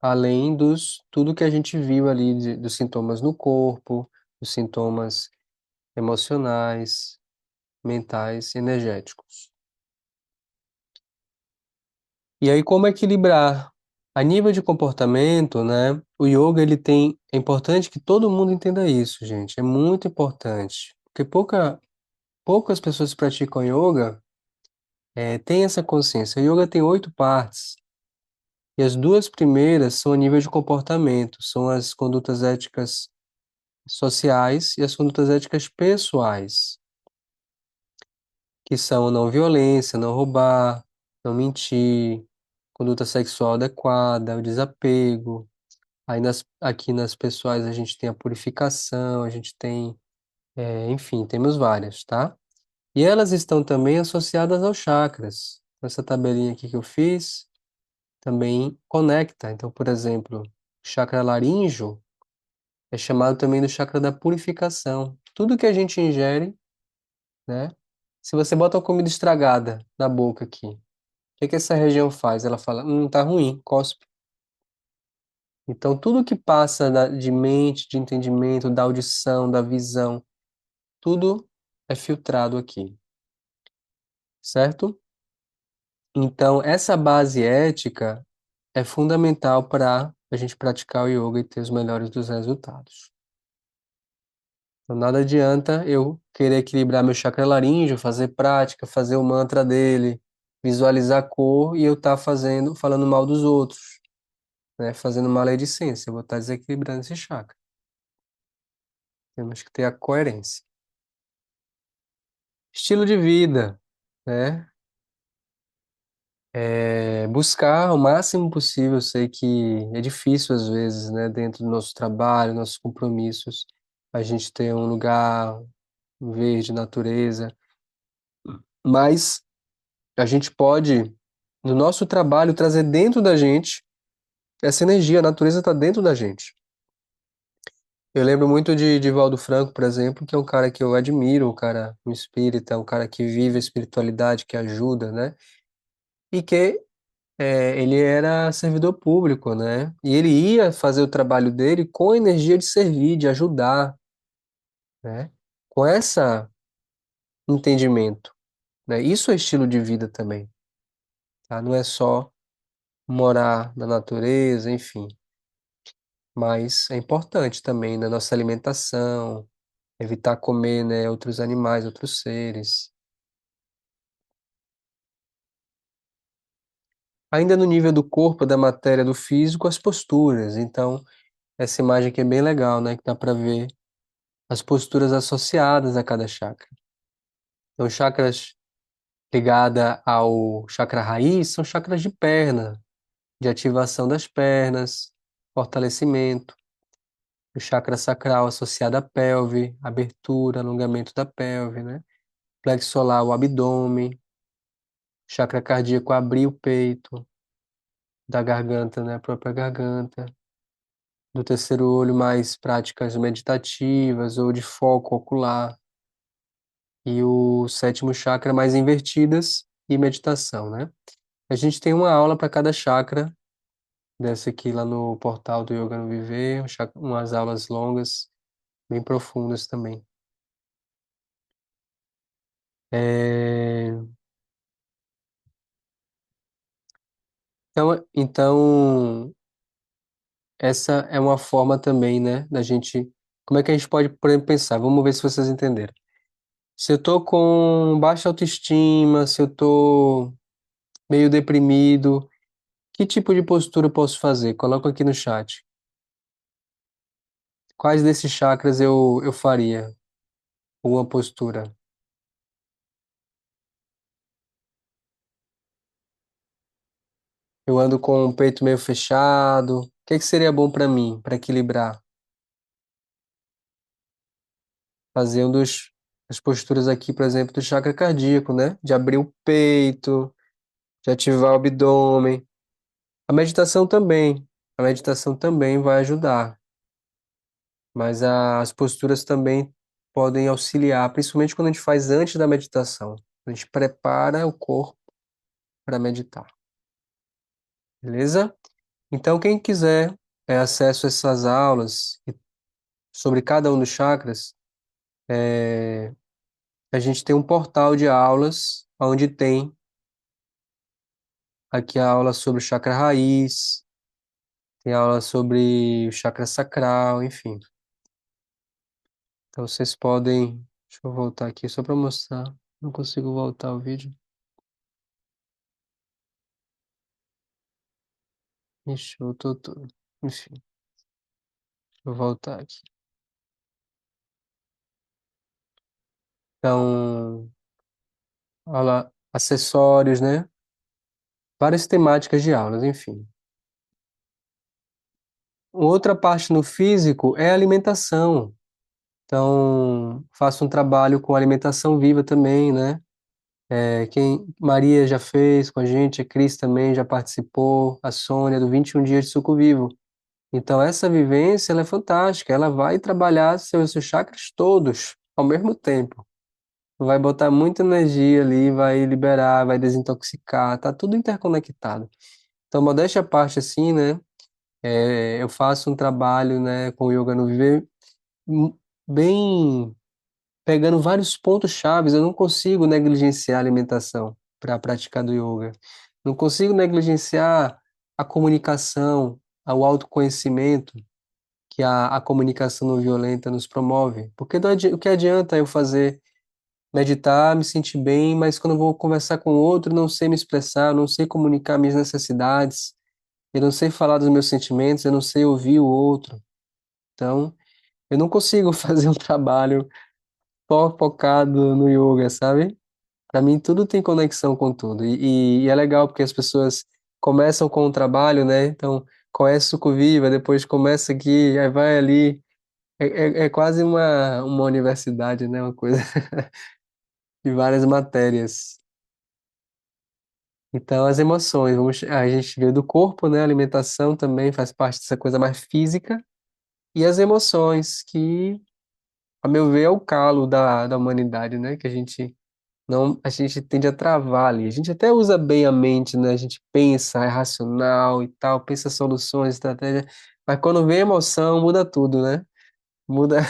Além dos tudo que a gente viu ali dos sintomas no corpo, dos sintomas emocionais, mentais, energéticos. E aí como equilibrar? A nível de comportamento, né? O yoga ele tem, é importante que todo mundo entenda isso, gente. É muito importante, porque poucas pessoas que praticam yoga têm essa consciência. O yoga tem 8 partes. E as duas primeiras são a nível de comportamento, são as condutas éticas sociais e as condutas éticas pessoais, que são não violência, não roubar, não mentir, conduta sexual adequada, o desapego. Aí aqui nas pessoais a gente tem a purificação, a gente tem, enfim, temos várias, tá? E elas estão também associadas aos chakras. Essa tabelinha aqui que eu fiz também conecta. Então, por exemplo, o chakra laríngeo é chamado também do chakra da purificação. Tudo que a gente ingere, né? Se você bota uma comida estragada na boca aqui, o que que essa região faz? Ela fala, tá ruim, cospe. Então, tudo que passa de mente, de entendimento, da audição, da visão, tudo é filtrado aqui, certo? Então, essa base ética, é fundamental para a gente praticar o yoga e ter os melhores dos resultados. Então, nada adianta eu querer equilibrar meu chakra laríngeo, fazer prática, fazer o mantra dele, visualizar a cor e eu estar fazendo, falando mal dos outros, né? Fazendo maledicência, eu vou estar desequilibrando esse chakra. Temos que ter a coerência. Estilo de vida, né? Buscar o máximo possível. Eu sei que é difícil às vezes, né? Dentro do nosso trabalho, nossos compromissos, a gente ter um lugar verde, natureza, mas a gente pode, no nosso trabalho, trazer dentro da gente essa energia. A natureza está dentro da gente. Eu lembro muito de Valdo Franco, por exemplo, que é um cara que eu admiro, um cara, um espírita, um cara que vive a espiritualidade, que ajuda, né? E que ele era servidor público, né? E ele ia fazer o trabalho dele com a energia de servir, de ajudar, né? Com esse entendimento, né? Isso é estilo de vida também, tá? Não é só morar na natureza, enfim. Mas é importante também na nossa alimentação, evitar comer, né, outros animais, outros seres. Ainda no nível do corpo, da matéria, do físico, as posturas. Então, essa imagem aqui é bem legal, né, que dá para ver as posturas associadas a cada chakra. Então, chakras ligadas ao chakra raiz são chakras de perna, de ativação das pernas, fortalecimento. O chakra sacral associado à pelve, abertura, alongamento da pelve, né? Plexo solar, o abdômen. Chakra cardíaco, abrir o peito. Da garganta, né? A própria garganta. Do terceiro olho, mais práticas meditativas ou de foco ocular. E o sétimo chakra, mais invertidas e meditação, né? A gente tem uma aula para cada chakra, dessa aqui lá no portal do Yoga no Viver, umas aulas longas, bem profundas também. É... Então, essa é uma forma também, né, da gente. Como é que a gente pode, por exemplo, pensar? Vamos ver se vocês entenderam. Se eu tô com baixa autoestima, se eu tô meio deprimido, que tipo de postura eu posso fazer? Coloca aqui no chat. Quais desses chakras eu faria? Uma postura. Eu ando com o peito meio fechado. O que que seria bom para mim, para equilibrar? Fazer as posturas aqui, por exemplo, do chakra cardíaco, né? De abrir o peito, de ativar o abdômen. A meditação também. A meditação também vai ajudar, mas as posturas também podem auxiliar, principalmente quando a gente faz antes da meditação. A gente prepara o corpo para meditar, beleza? Então, quem quiser acesso a essas aulas sobre cada um dos chakras, a gente tem um portal de aulas onde tem aqui a aula sobre o chakra raiz, tem aula sobre o chakra sacral, enfim. Então vocês podem. Deixa eu voltar aqui só para mostrar. Não consigo voltar o vídeo. Ixi, voltou tudo. Enfim, deixa eu voltar aqui. Então, aula, acessórios, né? Várias temáticas de aulas, enfim. Outra parte no físico é a alimentação. Então, faço um trabalho com alimentação viva também, né? Quem Maria já fez com a gente, a Cris também já participou, a Sônia do 21 dias de suco vivo. Então, essa vivência, ela é fantástica. Ela vai trabalhar seus chakras todos ao mesmo tempo. Vai botar muita energia ali, vai liberar, vai desintoxicar, tá tudo interconectado. Então, modéstia à parte, assim, né? Eu faço um trabalho, né, com o Yoga no Viver, bem pegando vários pontos chaves. Eu não consigo negligenciar a alimentação para a prática do yoga. Não consigo negligenciar a comunicação, ao autoconhecimento que a comunicação não violenta nos promove. Porque o que adianta eu fazer, meditar, me sentir bem, mas quando eu vou conversar com o outro, não sei me expressar, não sei comunicar minhas necessidades, eu não sei falar dos meus sentimentos, eu não sei ouvir o outro. Então, eu não consigo fazer um trabalho só focado no yoga, sabe? Para mim, tudo tem conexão com tudo. E é legal porque as pessoas começam com o trabalho, né? Então, conhece Sucuviva, depois começa aqui, aí vai ali. É quase uma universidade, né? Uma coisa de várias matérias. Então, as emoções, a gente veio do corpo, né? A alimentação também faz parte dessa coisa mais física. E as emoções, que, a meu ver, é o calo da humanidade, né? Que a gente não, a gente tende a travar ali. A gente até usa bem a mente, né? A gente pensa, é racional e tal, pensa soluções, estratégia. Mas quando vem emoção, muda tudo, né? Muda.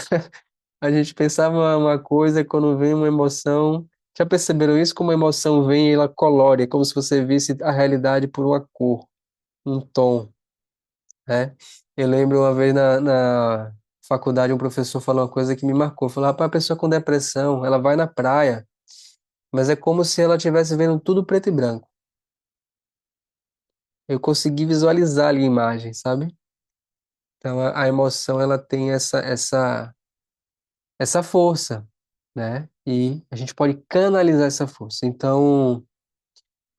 A gente pensava uma coisa, quando vem uma emoção. Já perceberam isso? Como a emoção vem e ela colore, é como se você visse a realidade por uma cor, um tom, né? Eu lembro uma vez na faculdade, um professor falou uma coisa que me marcou. Falou, rapaz, a pessoa com depressão, ela vai na praia, mas é como se ela estivesse vendo tudo preto e branco. Eu consegui visualizar ali a imagem, sabe? Então a emoção, ela tem essa força, né? E a gente pode canalizar essa força. Então,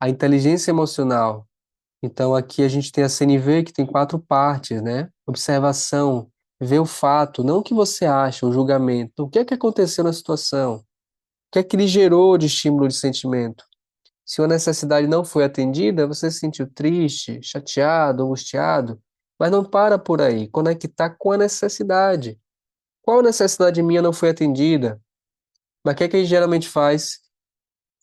a inteligência emocional. Então, aqui a gente tem a CNV, que tem quatro partes, né? Observação, ver o fato, não o que você acha, o julgamento. O que é que aconteceu na situação? O que é que lhe gerou de estímulo de sentimento? Se uma necessidade não foi atendida, você se sentiu triste, chateado, angustiado, mas não para por aí. Conectar com a necessidade. Qual necessidade minha não foi atendida? Mas o que é que a gente geralmente faz?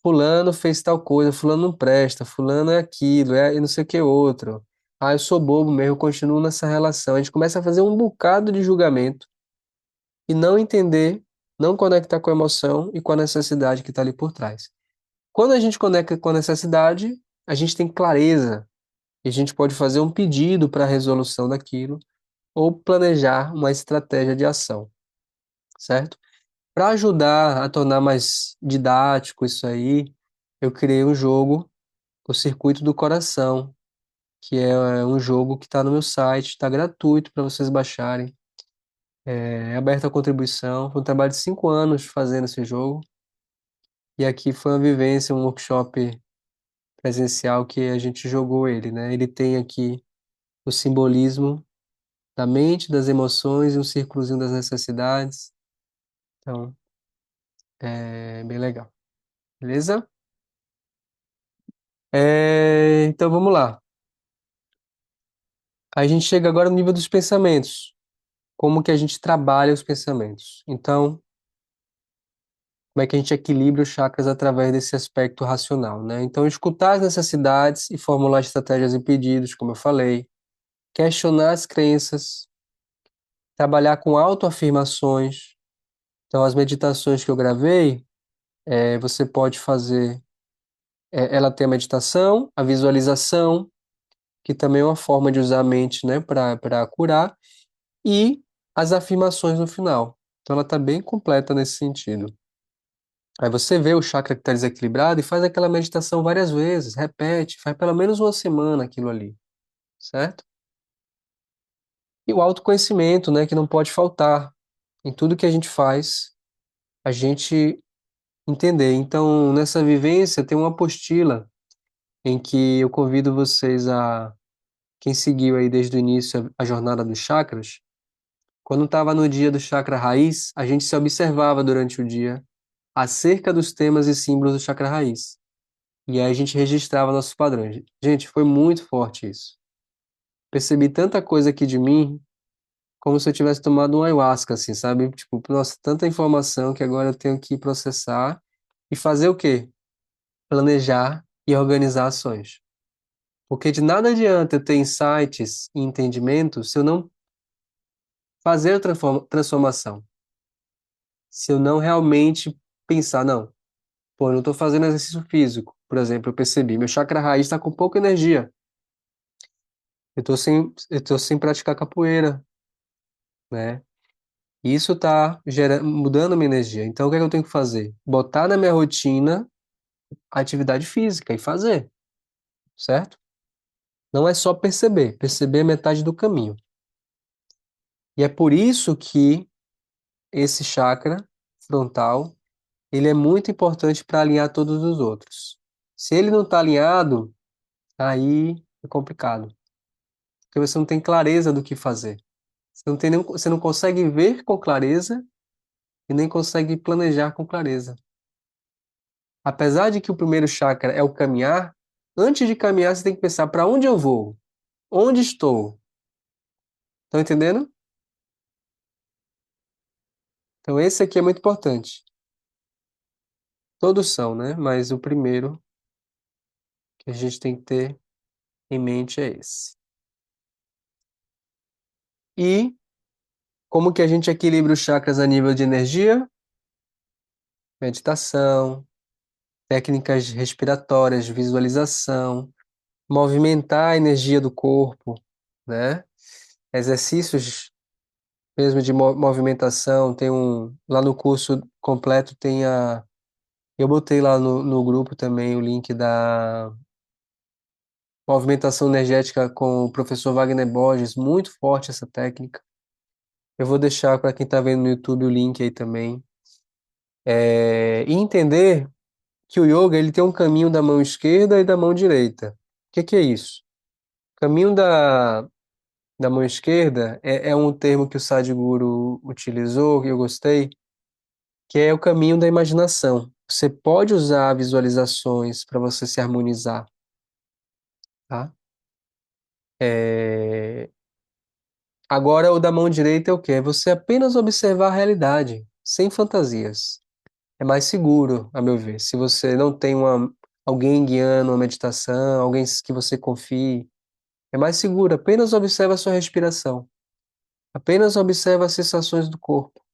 Fulano fez tal coisa, fulano não presta, fulano é aquilo, é e não sei o que outro. Ah, eu sou bobo mesmo, eu continuo nessa relação. A gente começa a fazer um bocado de julgamento e não entender, não conectar com a emoção e com a necessidade que está ali por trás. Quando a gente conecta com a necessidade, a gente tem clareza e a gente pode fazer um pedido para a resolução daquilo ou planejar uma estratégia de ação, certo? Para ajudar a tornar mais didático isso aí, eu criei um jogo, o Circuito do Coração, que é um jogo que está no meu site, está gratuito para vocês baixarem. É aberto à contribuição. Foi um trabalho de 5 anos fazendo esse jogo. E aqui foi uma vivência, um workshop presencial que a gente jogou ele, né? Ele tem aqui o simbolismo da mente, das emoções e um círculozinho das necessidades. Então, é bem legal. Beleza? Então vamos lá. A gente chega agora no nível dos pensamentos. Como que a gente trabalha os pensamentos? Então, como é que a gente equilibra os chakras através desse aspecto racional, né? Então, escutar as necessidades e formular estratégias e pedidos, como eu falei, questionar as crenças, trabalhar com autoafirmações. Então, as meditações que eu gravei, você pode fazer. Ela tem a meditação, a visualização, que também é uma forma de usar a mente, né, para curar, e as afirmações no final. Então, ela está bem completa nesse sentido. Aí você vê o chakra que está desequilibrado e faz aquela meditação várias vezes, repete, faz pelo menos uma semana aquilo ali, certo? E o autoconhecimento, né, que não pode faltar em tudo que a gente faz, a gente entender. Então, nessa vivência tem uma apostila em que eu convido vocês quem seguiu aí desde o início a jornada dos chakras, quando estava no dia do chakra raiz, a gente se observava durante o dia acerca dos temas e símbolos do chakra raiz. E aí a gente registrava nossos padrões. Gente, foi muito forte isso. Percebi tanta coisa aqui de mim, como se eu tivesse tomado um ayahuasca, assim, sabe? Tipo, nossa, tanta informação que agora eu tenho que processar e fazer o quê? Planejar e organizar ações. Porque de nada adianta eu ter insights e entendimentos se eu não fazer a transformação. Se eu não realmente pensar, não, pô, eu não estou fazendo exercício físico, por exemplo, eu percebi, meu chakra raiz está com pouca energia. Eu tô sem praticar capoeira, né? E isso tá mudando a minha energia. Então, o que é que eu tenho que fazer? Botar na minha rotina a atividade física e fazer, certo? Não é só perceber. Perceber é metade do caminho. E é por isso que esse chakra frontal, ele é muito importante para alinhar todos os outros. Se ele não está alinhado, aí é complicado, porque você não tem clareza do que fazer. Você não consegue ver com clareza e nem consegue planejar com clareza. Apesar de que o primeiro chakra é o caminhar, antes de caminhar você tem que pensar para onde eu vou, onde estou. Estão entendendo? Então esse aqui é muito importante. Todos são, né? Mas o primeiro que a gente tem que ter em mente é esse. E como que a gente equilibra os chakras a nível de energia? Meditação, técnicas respiratórias, visualização, movimentar a energia do corpo, né? Exercícios mesmo de movimentação, lá no curso completo eu botei lá no grupo também o link da movimentação energética com o professor Wagner Borges, muito forte essa técnica. Eu vou deixar para quem está vendo no YouTube o link aí também. E entender que o yoga ele tem um caminho da mão esquerda e da mão direita. O que é isso? O caminho da mão esquerda é um termo que o Sadhguru utilizou, que eu gostei, que é o caminho da imaginação. Você pode usar visualizações para você se harmonizar, tá? É, Agora, o da mão direita é o quê? É você apenas observar a realidade, sem fantasias. É mais seguro, a meu ver. Se você não tem alguém guiando uma meditação, alguém que você confie, é mais seguro. Apenas observa a sua respiração. Apenas observa as sensações do corpo.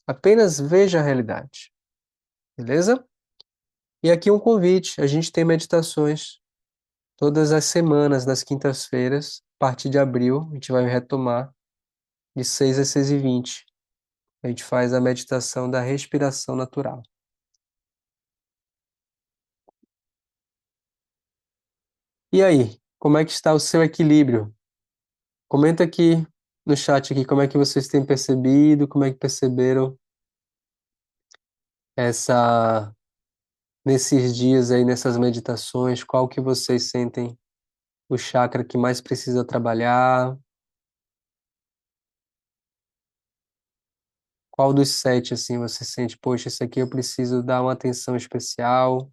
Apenas veja a realidade. Beleza? E aqui um convite. A gente tem meditações todas as semanas, nas quintas-feiras. A partir de abril, a gente vai retomar de 6 às 6h20. A gente faz a meditação da respiração natural. E aí, como é que está o seu equilíbrio? Comenta aqui no chat aqui como é que vocês têm percebido, como é que perceberam essa nesses dias aí, nessas meditações, qual que vocês sentem o chakra que mais precisa trabalhar? Qual dos sete, assim, você sente, poxa, isso aqui eu preciso dar uma atenção especial?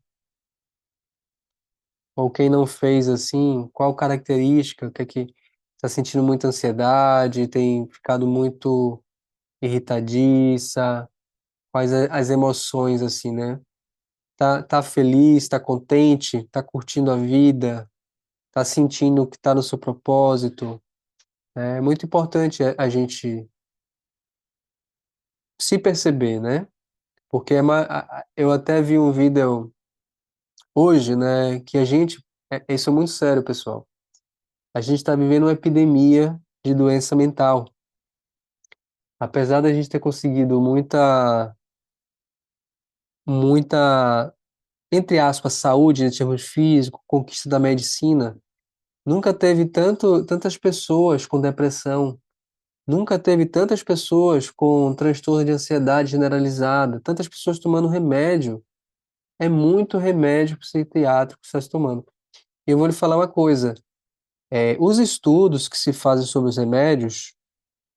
Ou quem não fez assim, qual característica, o que é que está sentindo muita ansiedade, tem ficado muito irritadiça? Quais as emoções, assim, né? Tá feliz, tá contente, tá curtindo a vida, tá sentindo que tá no seu propósito. É muito importante a gente se perceber, né? Porque eu até vi um vídeo hoje, né, que isso é muito sério, pessoal. A gente está vivendo uma epidemia de doença mental. Apesar da gente ter conseguido muita, entre aspas, saúde em termos físicos, conquista da medicina, nunca teve tantas pessoas com depressão, nunca teve tantas pessoas com transtorno de ansiedade generalizada, tantas pessoas tomando remédio. É muito remédio psiquiátrico que você está tomando. E eu vou lhe falar uma coisa: os estudos que se fazem sobre os remédios,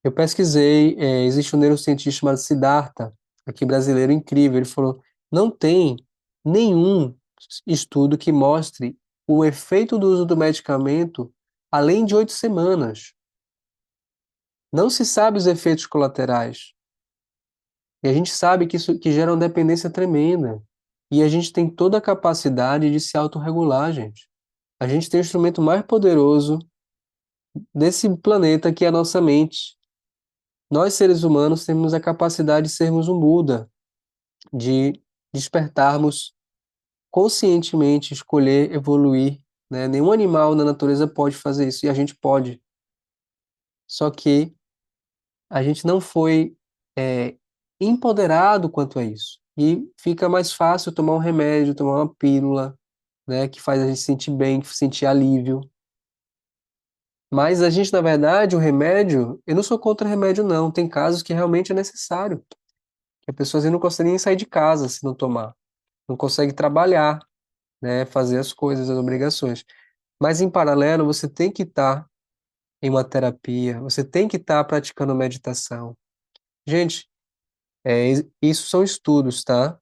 eu pesquisei, existe um neurocientista chamado Siddhartha, aqui brasileiro, incrível. Ele falou: não tem nenhum estudo que mostre o efeito do uso do medicamento além de 8 semanas. Não se sabe os efeitos colaterais. E a gente sabe que isso que gera uma dependência tremenda. E a gente tem toda a capacidade de se autorregular, gente. A gente tem o instrumento mais poderoso desse planeta, que é a nossa mente. Nós, seres humanos, temos a capacidade de sermos um Buda, de despertarmos conscientemente, escolher evoluir né? Nenhum animal na natureza pode fazer isso, e a gente pode. Só que a gente não foi, é, empoderado quanto a isso. E fica mais fácil tomar um remédio, tomar uma pílula, né, que faz a gente sentir bem, que sentir alívio. Mas a gente, na verdade, o remédio, eu não sou contra remédio, não. Tem casos que realmente é necessário. Que a pessoa às vezes não consegue nem sair de casa se não tomar. Não consegue trabalhar, né, fazer as coisas, as obrigações. Mas em paralelo, você tem que estar em uma terapia, você tem que estar praticando meditação. Gente, isso são estudos, tá?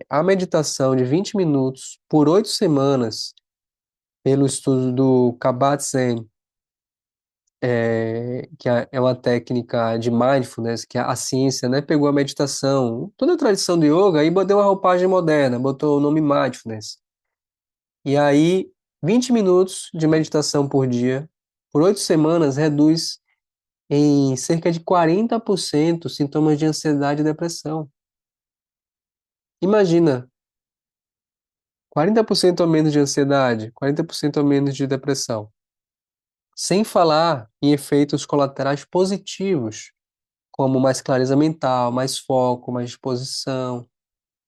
A meditação de 20 minutos por 8 semanas, pelo estudo do Kabat-Zinn, que é uma técnica de mindfulness, que a ciência, né, pegou a meditação, toda a tradição do yoga, e deu uma roupagem moderna, botou o nome mindfulness. E aí, 20 minutos de meditação por dia, por 8 semanas, reduz em cerca de 40% sintomas de ansiedade e depressão. Imagina, 40% a menos de ansiedade, 40% a menos de depressão. Sem falar em efeitos colaterais positivos, como mais clareza mental, mais foco, mais disposição,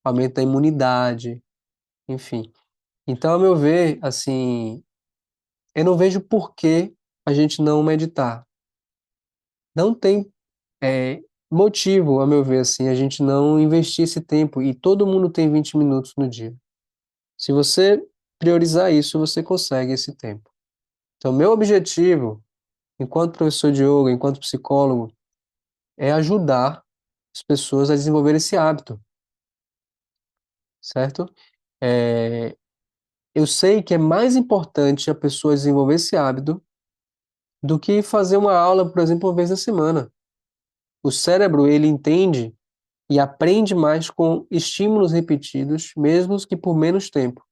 aumento da imunidade, enfim. Então, ao meu ver, assim, eu não vejo por que a gente não meditar. Não tem, motivo, ao meu ver, assim, a gente não investir esse tempo. E todo mundo tem 20 minutos no dia. Se você priorizar isso, você consegue esse tempo. Então, meu objetivo, enquanto professor de yoga, enquanto psicólogo, é ajudar as pessoas a desenvolver esse hábito, certo? É, eu sei que é mais importante a pessoa desenvolver esse hábito do que fazer uma aula, por exemplo, uma vez na semana. O cérebro, ele entende e aprende mais com estímulos repetidos, mesmo que por menos tempo.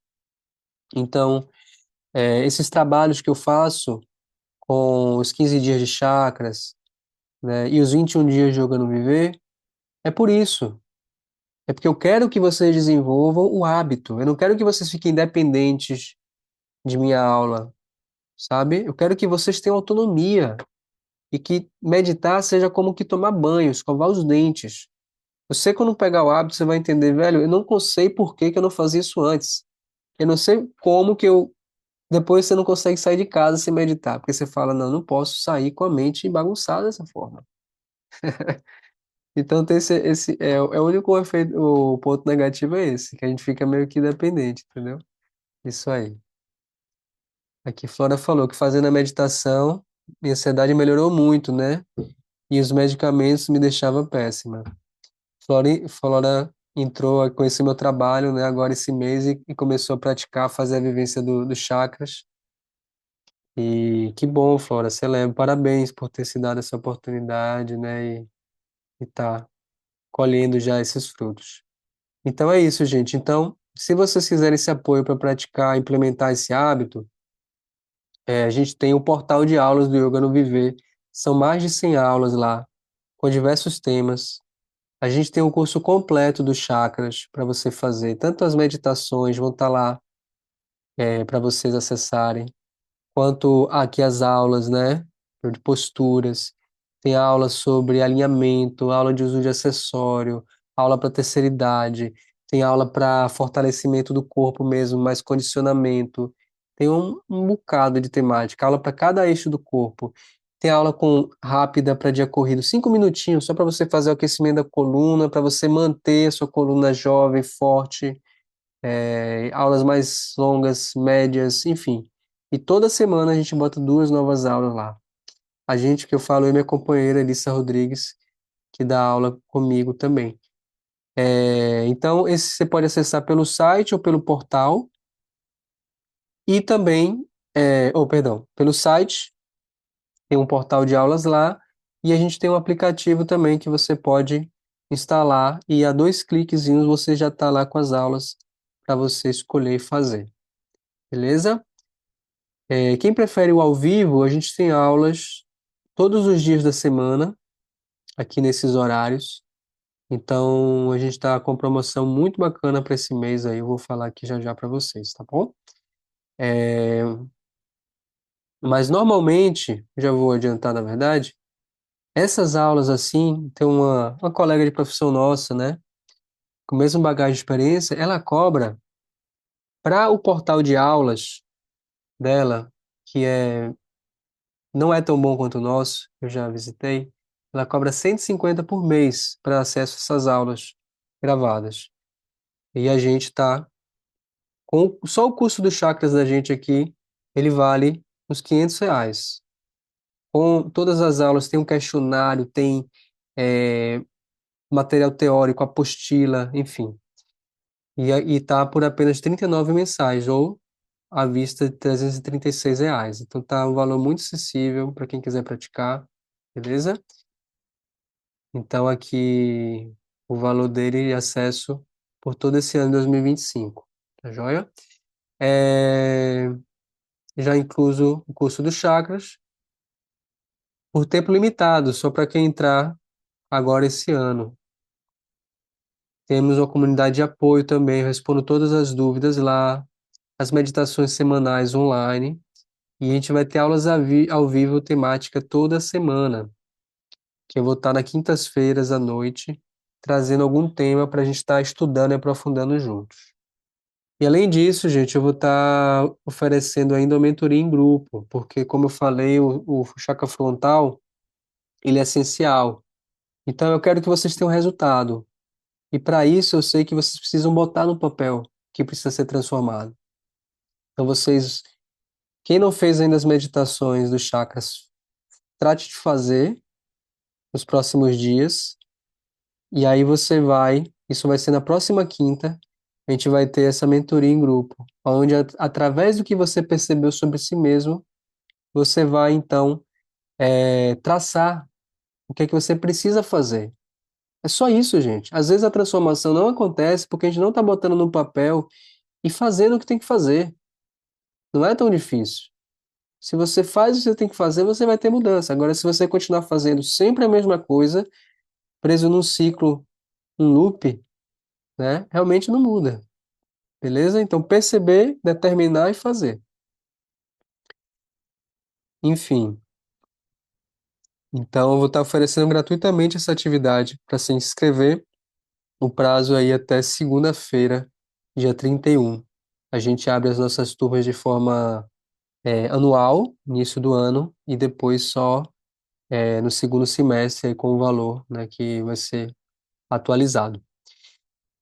Então, esses trabalhos que eu faço com os 15 dias de chakras, né, e os 21 dias de yoga no viver, é por isso. É porque eu quero que vocês desenvolvam o hábito. Eu não quero que vocês fiquem dependentes de minha aula, sabe? Eu quero que vocês tenham autonomia e que meditar seja como que tomar banho, escovar os dentes. Você, quando pegar o hábito, você vai entender, velho, eu não sei por que que eu não fazia isso antes. Eu não sei como que eu. Depois você não consegue sair de casa sem meditar, porque você fala, não, não posso sair com a mente bagunçada dessa forma. Então, tem o único efeito, o ponto negativo é esse, que a gente fica meio que dependente, entendeu? Isso aí. Aqui Flora falou que fazendo a meditação, minha ansiedade melhorou muito, né? E os medicamentos me deixavam péssima. Flora entrou a conhecer meu trabalho, né, agora esse mês e começou a praticar, fazer a vivência dos chakras. E que bom, Flora, celebro, parabéns por ter se dado essa oportunidade, né, e tá colhendo já esses frutos. Então é isso, gente. Então, se vocês quiserem esse apoio para praticar, implementar esse hábito, a gente tem o portal de aulas do Yoga no Viver. São mais de 100 aulas lá, com diversos temas. A gente tem um curso completo dos chakras para você fazer. Tanto as meditações vão estar lá para vocês acessarem, quanto aqui as aulas, né? De posturas. Tem aula sobre alinhamento, aula de uso de acessório, aula para terceira idade, tem aula para fortalecimento do corpo mesmo, mais condicionamento. Tem um bocado de temática, aula para cada eixo do corpo. Tem aula com rápida para dia corrido, 5 minutinhos, só para você fazer o aquecimento da coluna, para você manter a sua coluna jovem, forte, aulas mais longas, médias, enfim. E toda semana a gente bota 2 novas aulas lá. A gente, que eu falo, eu e minha companheira, Elissa Rodrigues, que dá aula comigo também. Então, esse você pode acessar pelo site ou pelo portal, e também, perdão, pelo site, tem um portal de aulas lá, e a gente tem um aplicativo também que você pode instalar, e a 2 cliquezinhos você já está lá com as aulas para você escolher e fazer. Beleza? Quem prefere o ao vivo, a gente tem aulas todos os dias da semana, aqui nesses horários. Então, a gente está com promoção muito bacana para esse mês aí. Eu vou falar aqui já já para vocês, tá bom? É, mas normalmente, já vou adiantar na verdade, essas aulas assim, tem uma colega de profissão nossa, né, com a mesma bagagem de experiência, ela cobra para o portal de aulas dela, que não é tão bom quanto o nosso, eu já visitei, ela cobra 150 por mês para acesso a essas aulas gravadas. E a gente está com só o custo dos chakras da gente aqui, ele vale uns R$ 500. Com todas as aulas, tem um questionário, tem é, material teórico, apostila, enfim. E tá por apenas 39 mensais, ou à vista de R$ 336. Então tá um valor muito acessível para quem quiser praticar, beleza? Então aqui o valor dele e acesso por todo esse ano de 2025, tá joia? É, já incluso o curso dos chakras, por tempo limitado, só para quem entrar agora esse ano. Temos uma comunidade de apoio também, eu respondo todas as dúvidas lá, as meditações semanais online, e a gente vai ter aulas ao vivo temática toda semana, que eu vou estar nas quintas-feiras à noite, trazendo algum tema para a gente estar estudando e aprofundando juntos. E além disso, gente, eu vou estar oferecendo ainda uma mentoria em grupo, porque, como eu falei, o chakra frontal, ele é essencial. Então, eu quero que vocês tenham resultado. E para isso, eu sei que vocês precisam botar no papel que precisa ser transformado. Então, quem não fez ainda as meditações dos chakras, trate de fazer nos próximos dias. E aí isso vai ser na próxima quinta, a gente vai ter essa mentoria em grupo, onde através do que você percebeu sobre si mesmo, você vai então traçar o que é que você precisa fazer. É só isso, gente. Às vezes a transformação não acontece porque a gente não está botando no papel e fazendo o que tem que fazer. Não é tão difícil. Se você faz o que você tem que fazer, você vai ter mudança. Agora, se você continuar fazendo sempre a mesma coisa, preso num ciclo, um loop, né, realmente não muda. Beleza? Então, perceber, determinar e fazer. Enfim, então eu vou estar oferecendo gratuitamente essa atividade para se inscrever. O prazo aí até segunda-feira, dia 31. A gente abre as nossas turmas de forma anual, início do ano, e depois só no segundo semestre aí com o valor, né, que vai ser atualizado.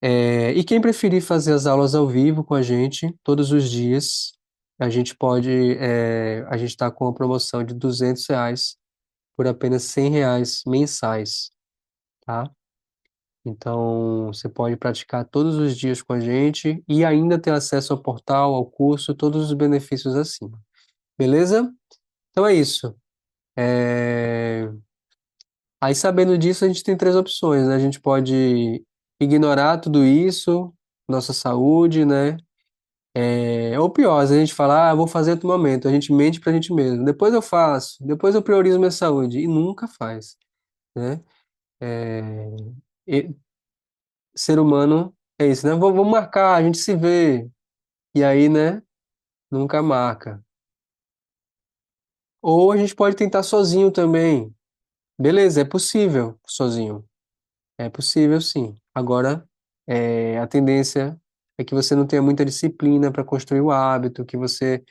E quem preferir fazer as aulas ao vivo com a gente, todos os dias, a gente está com uma promoção de R$ 200 por apenas R$ 100 mensais, tá? Então, você pode praticar todos os dias com a gente e ainda ter acesso ao portal, ao curso, todos os benefícios acima. Beleza? Então é isso. É, Aí, sabendo disso, a gente tem três opções, né? A gente pode ignorar tudo isso, nossa saúde, né? Ou pior, a gente fala, vou fazer em outro momento. A gente mente pra gente mesmo. Depois eu faço, depois eu priorizo minha saúde. E nunca faz, né? É, e- Ser humano é isso, né? Vamos marcar, a gente se vê. E aí, né? Nunca marca. Ou a gente pode tentar sozinho também. Beleza, é possível sozinho. É possível, sim. Agora, a tendência é que você não tenha muita disciplina para construir o hábito, que você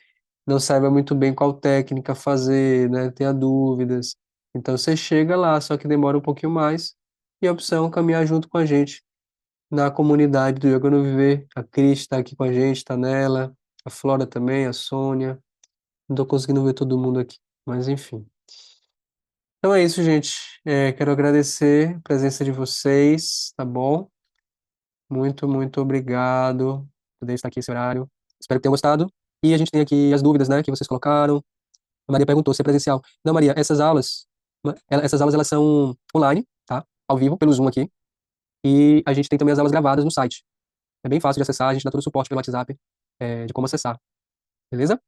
não saiba muito bem qual técnica fazer, né? Tenha dúvidas. Então você chega lá, só que demora um pouquinho mais. E a opção é caminhar junto com a gente na comunidade do Yoga no Viver. A Cris está aqui com a gente, está nela. A Flora também, a Sônia. Não estou conseguindo ver todo mundo aqui, mas enfim. Então é isso, gente. Quero agradecer a presença de vocês, tá bom? Muito, muito obrigado por poder estar aqui esse horário. Espero que tenham gostado. E a gente tem aqui as dúvidas, né, que vocês colocaram. A Maria perguntou se é presencial. Não, Maria, essas aulas elas são online, tá? Ao vivo, pelo Zoom aqui. E a gente tem também as aulas gravadas no site. É bem fácil de acessar, a gente dá todo o suporte pelo WhatsApp, de como acessar. Beleza?